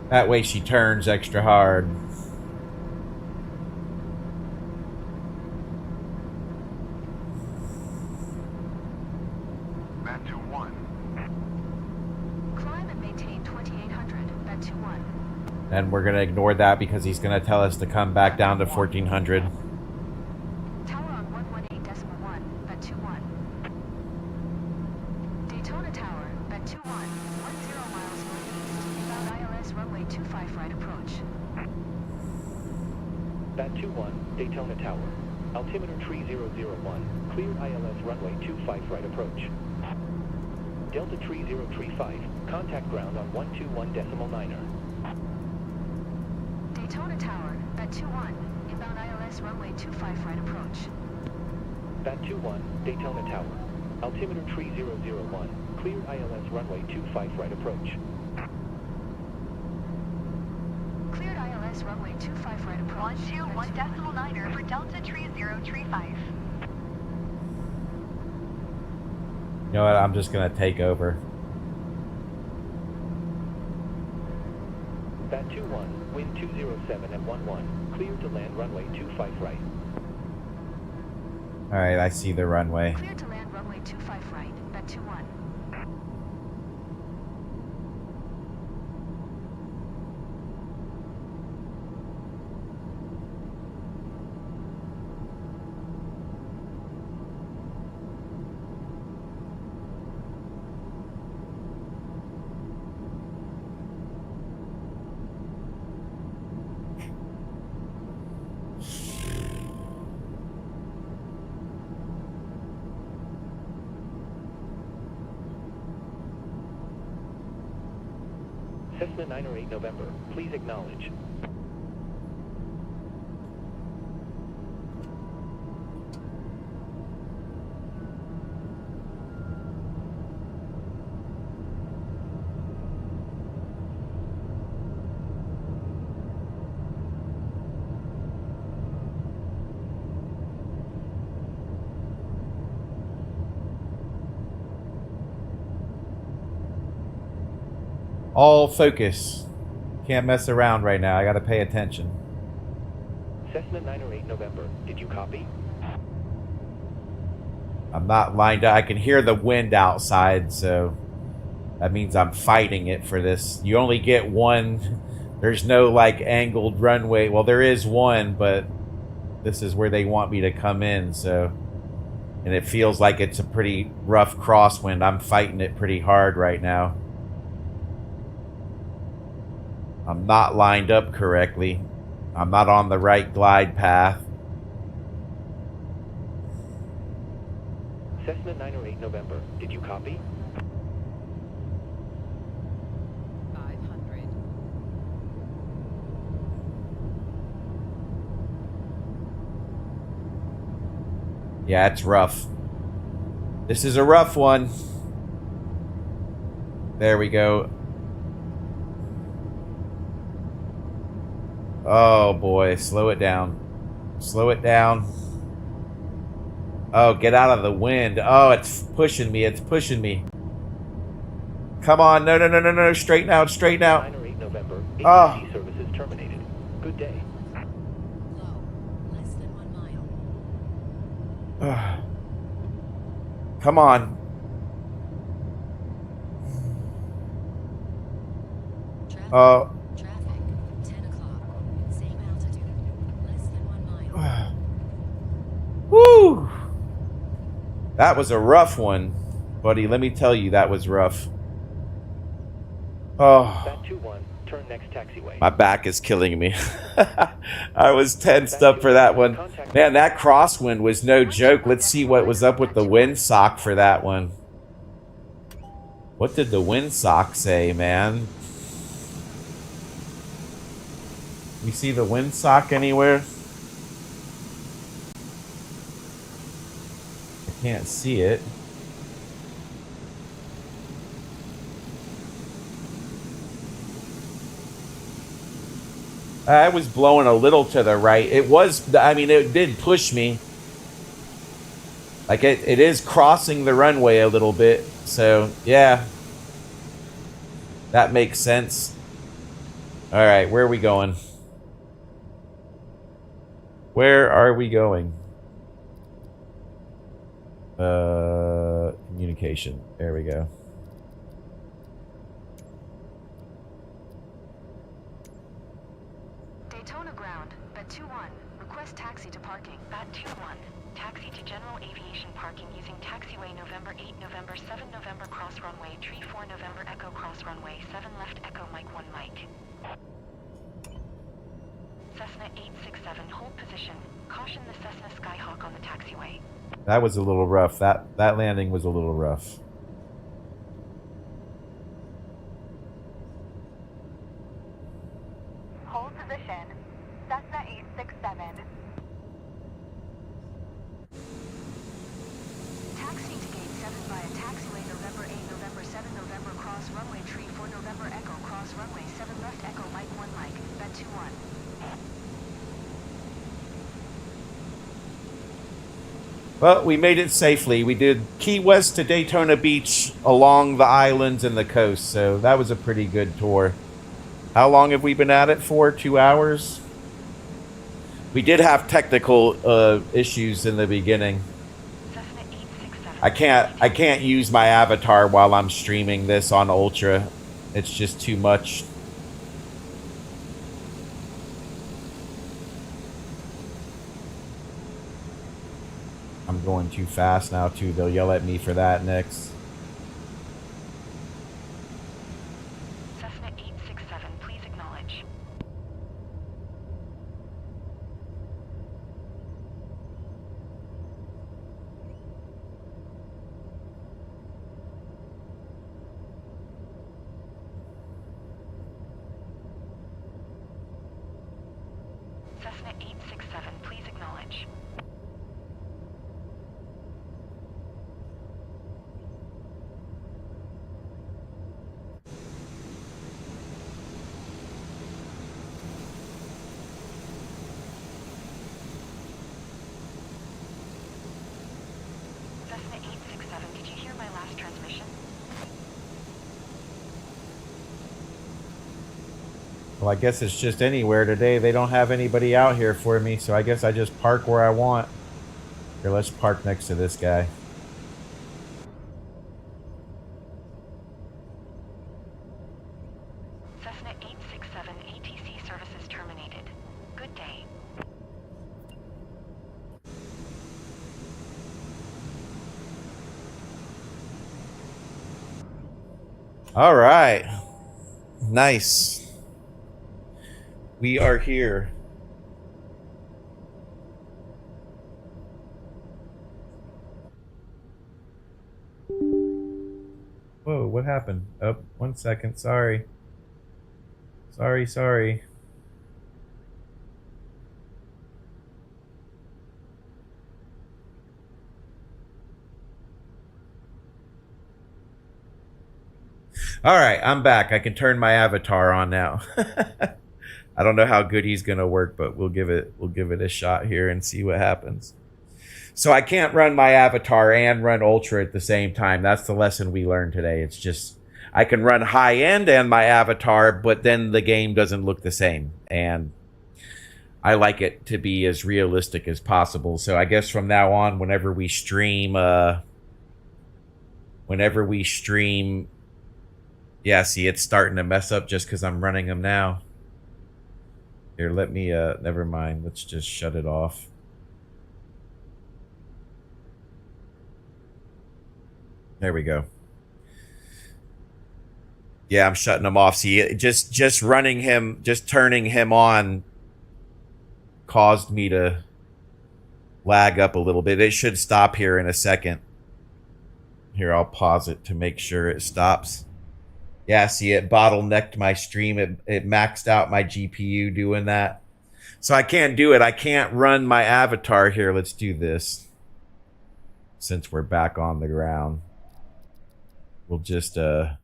That way she turns extra hard. And we're going to ignore that because he's going to tell us to come back down to 1400. Tower on 118.1, bet 21. Daytona Tower, bet 21, 10 miles northeast, inbound ILS runway 25 right approach. Bet 21, Daytona Tower. Altimeter 3001, clear ILS runway 25 right approach. Delta 3035, contact ground on 121.9er. Daytona Tower, bet 21, inbound ILS runway 25 right approach. Bet 21, Daytona Tower. Altimeter 3001, clear ILS runway 25 right approach. Cleared ILS runway 25 right approach. 121.9er for Delta 3035. You know what? I'm just going to take over. Bet 2-1, wind 207 at 11. Clear to land runway 25 right. All right, I see the runway. Clear to land runway 25 right, at 21. Cessna 908 November, please acknowledge. All focus. Can't mess around right now. I gotta pay attention. Cessna 908 November, did you copy? I'm not lined up. I can hear the wind outside, so that means I'm fighting it for this. You only get one. There's no like angled runway. Well, there is one, but this is where they want me to come in, so. And it feels like it's a pretty rough crosswind. I'm fighting it pretty hard right now. I'm not lined up correctly. I'm not on the right glide path. Cessna 908 November, did you copy? 500. Yeah, it's rough. This is a rough one. There we go. Oh boy, slow it down. Slow it down. Oh, get out of the wind. Oh, it's pushing me. It's pushing me. Come on. No, no, no, no, no. Straighten out. Straighten out. 908 November, Oh. ATC services terminated. Good day. Low. Less than 1 mile. Come on. Traffic. Oh. Traffic. 10 o'clock. Same altitude. Less than 1 mile. Woo! That was a rough one, buddy. Let me tell you, that was rough. Oh, Bat 2-1, turn next taxiway. my back is killing me. I was tensed up for that one. Man, that crosswind was no joke. Let's see what was up with the windsock for that one. What did the windsock say, man? You see the windsock anywhere? I can't see it. I was blowing a little to the right. It was, I mean, it did push me. Like it is crossing the runway a little bit. So, yeah. That makes sense. All right, where are we going? Where are we going? Communication. There we go. Daytona ground, Bat 2-1. Request taxi to parking. Bat 2-1. Taxi to general aviation parking using taxiway November 8, November 7, November cross runway, tree 4, November Echo cross runway, 7 left Echo Mike 1 Mike. Cessna 867, hold position. Caution the Cessna Skyhawk on the taxiway. That was a little rough. That landing was a little rough. Hold position. Cessna 867. Taxi to gate 7 via taxiway November 8, November 7, November cross runway tree 4, November Echo cross runway 7 left Echo Mike 1 Mike, Bat 2-1. Well, we made it safely. We did Key West to Daytona Beach along the islands and the coast, so that was a pretty good tour. How long have we been at it for? 2 hours? We did have technical issues in the beginning. Cessna 867. I can't use my avatar while I'm streaming this on Ultra. It's just too much. I'm going too fast now too. They'll yell at me for that next. Cessna 867, please acknowledge. Cessna 867, please acknowledge. Cessna 867, did you hear my last transmission? Well, I guess it's just anywhere today. They don't have anybody out here for me, so I guess I just park where I want. Here, let's park next to this guy. Cessna 867, ATC services terminated. Good day. All right. Nice. We are here. Whoa, what happened? Oh, 1 second. Sorry. Sorry. All right, I'm back. I can turn my avatar on now. I don't know how good he's gonna work, but we'll give it a shot here and see what happens. So I can't run my avatar and run Ultra at the same time. That's the lesson we learned today. It's just I can run high end and my avatar, but then the game doesn't look the same. And I like it to be as realistic as possible. So I guess from now on, whenever we stream, yeah, see, it's starting to mess up just because I'm running them now. Here, let me, never mind. Let's just shut it off. There we go. Yeah, I'm shutting him off. See, just running him, just turning him on caused me to lag up a little bit. It should stop here in a second. Here, I'll pause it to make sure it stops. Yeah, see, it bottlenecked my stream. It maxed out my GPU doing that. So I can't do it. I can't run my avatar here. Let's do this. Since we're back on the ground. We'll just, we'll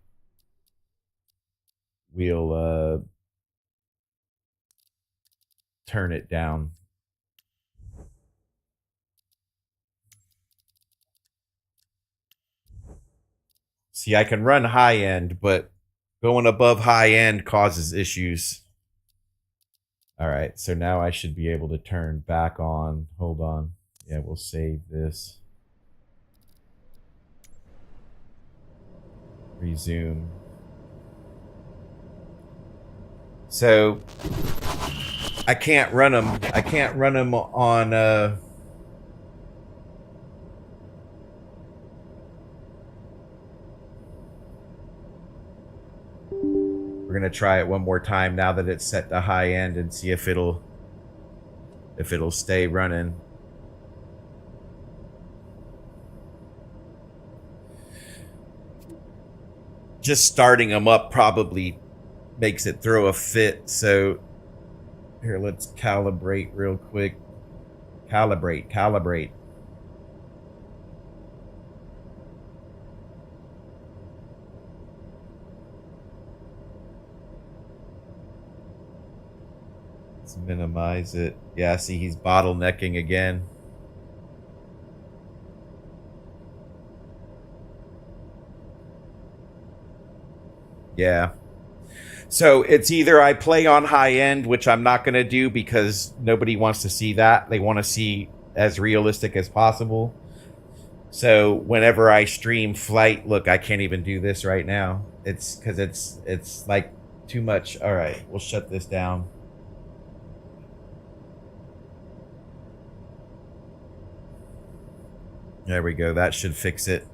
turn it down. See, I can run high end, but going above high end causes issues. All right, so now I should be able to turn back on. Hold on. Yeah, we'll save this. Resume. So I can't run them. I can't run them on we're gonna try it one more time now that it's set to high end and see if it'll stay running. Just starting them up probably makes it throw a fit. So here, let's calibrate real quick. Calibrate. Let's minimize it. Yeah, see, he's bottlenecking again. Yeah. So it's either I play on high end, which I'm not going to do because nobody wants to see that. They want to see as realistic as possible. So whenever I stream flight, look, I can't even do this right now. It's because it's like too much. All right, we'll shut this down. There we go. That should fix it.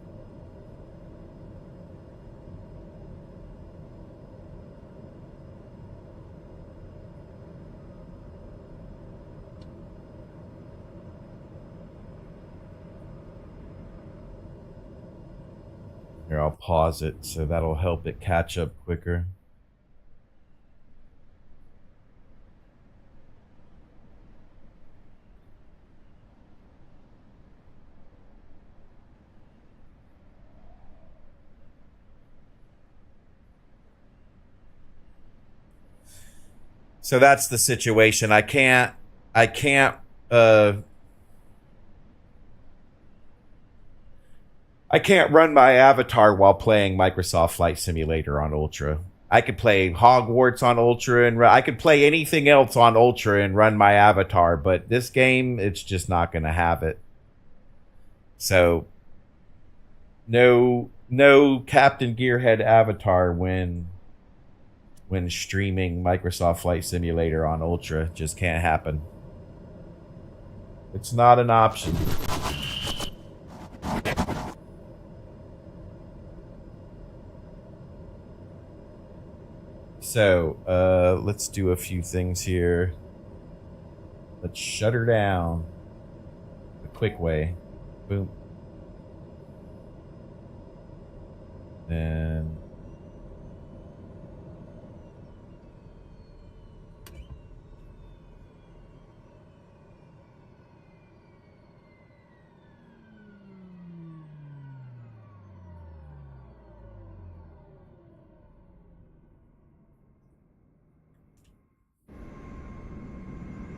Here, I'll pause it so that'll help it catch up quicker. So that's the situation. I can't run my avatar while playing Microsoft Flight Simulator on Ultra. I could play Hogwarts on Ultra and I could play anything else on Ultra and run my avatar, but this game, it's just not going to have it. So no Captain Gearhead avatar when streaming Microsoft Flight Simulator on Ultra. Just can't happen. It's not an option. So, let's do a few things here. Let's shut her down the quick way. Boom. Then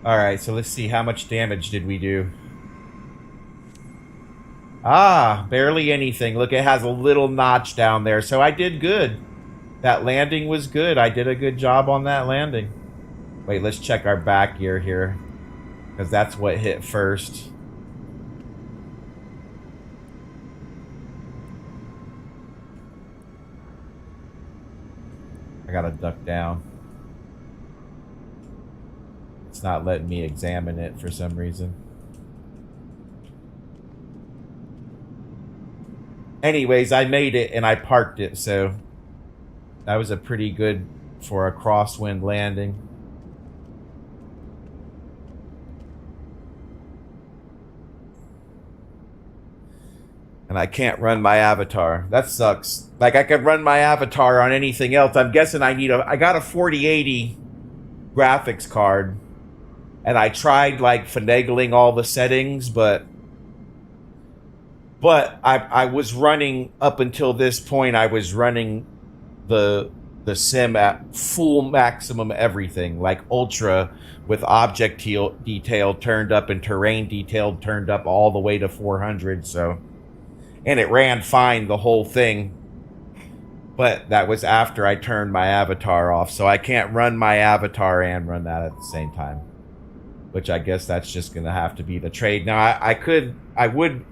all right, so let's see how much damage did we do. Ah, barely anything. Look, it has a little notch down there. So I did good. That landing was good. I did a good job on that landing. Wait, let's check our back gear here, because that's what hit first. I gotta duck down. It's not letting me examine it for some reason. Anyways, I made it and I parked it, so that was a pretty good for a crosswind landing. And I can't run my avatar. That sucks. Like, I could run my avatar on anything else. I'm guessing I got a 4080 graphics card. And I tried, like, finagling all the settings, but I was running, up until this point, I was running the sim at full maximum everything, like ultra, with object detail turned up and terrain detail turned up all the way to 400. So, and it ran fine the whole thing, but that was after I turned my avatar off, so I can't run my avatar and run that at the same time, which I guess that's just gonna have to be the trade. Now I would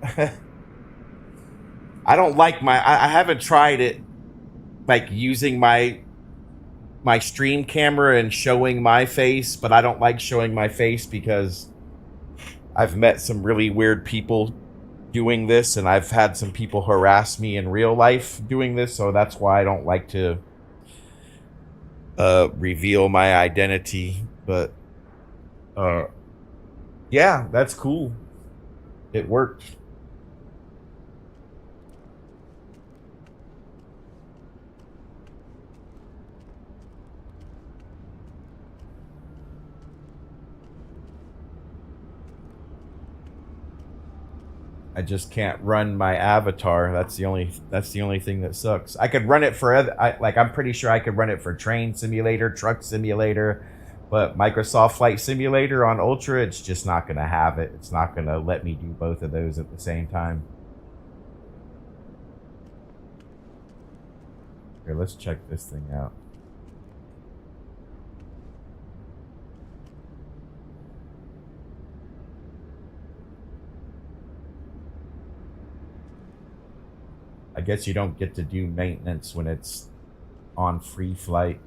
I don't like I haven't tried it, like using my stream camera and showing my face, but I don't like showing my face because I've met some really weird people doing this, and I've had some people harass me in real life doing this, so that's why I don't like to reveal my identity. But yeah, that's cool. It worked. I just can't run my avatar. That's the only thing that sucks. I could run it for I'm pretty sure I could run it for train simulator, truck simulator, but Microsoft Flight Simulator on Ultra, it's just not going to have it. It's not going to let me do both of those at the same time. Here, let's check this thing out. guess you don't get to do maintenance when it's on free flight.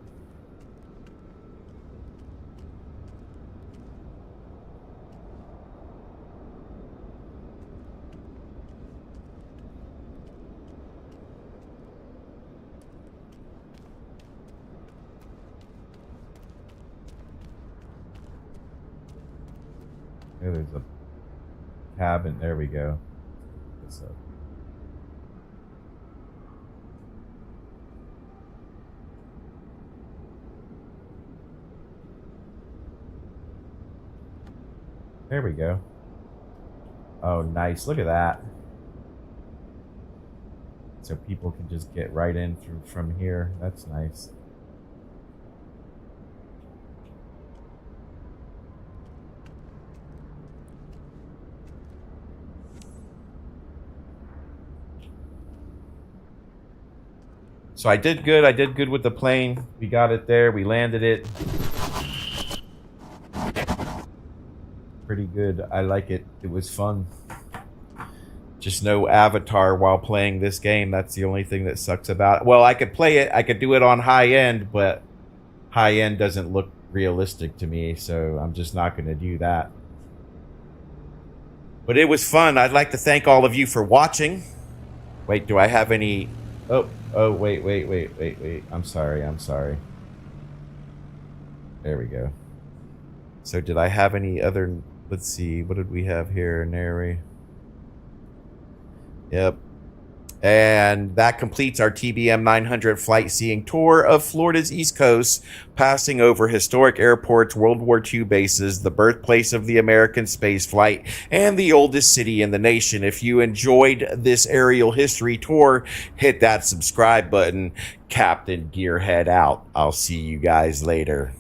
Oh, there's a cabin. There we go. This up. There we go. Oh, nice. Look at that. So people can just get right in through from here. That's nice. So I did good. I did good with the plane. We got it there. We landed it. Pretty good. I like it. It was fun. Just no avatar while playing this game. That's the only thing that sucks about it. Well, I could play it. I could do it on high end, but high end doesn't look realistic to me, so I'm just not going to do that. But it was fun. I'd like to thank all of you for watching. Wait, do I have any... Oh, wait. I'm sorry. There we go. So did I have any other... Let's see. What did we have here? Nary. Yep. And that completes our TBM 900 flight seeing tour of Florida's East Coast, passing over historic airports, World War II bases, the birthplace of the American space flight, and the oldest city in the nation. If you enjoyed this aerial history tour, hit that subscribe button. Captain Gearhead out. I'll see you guys later.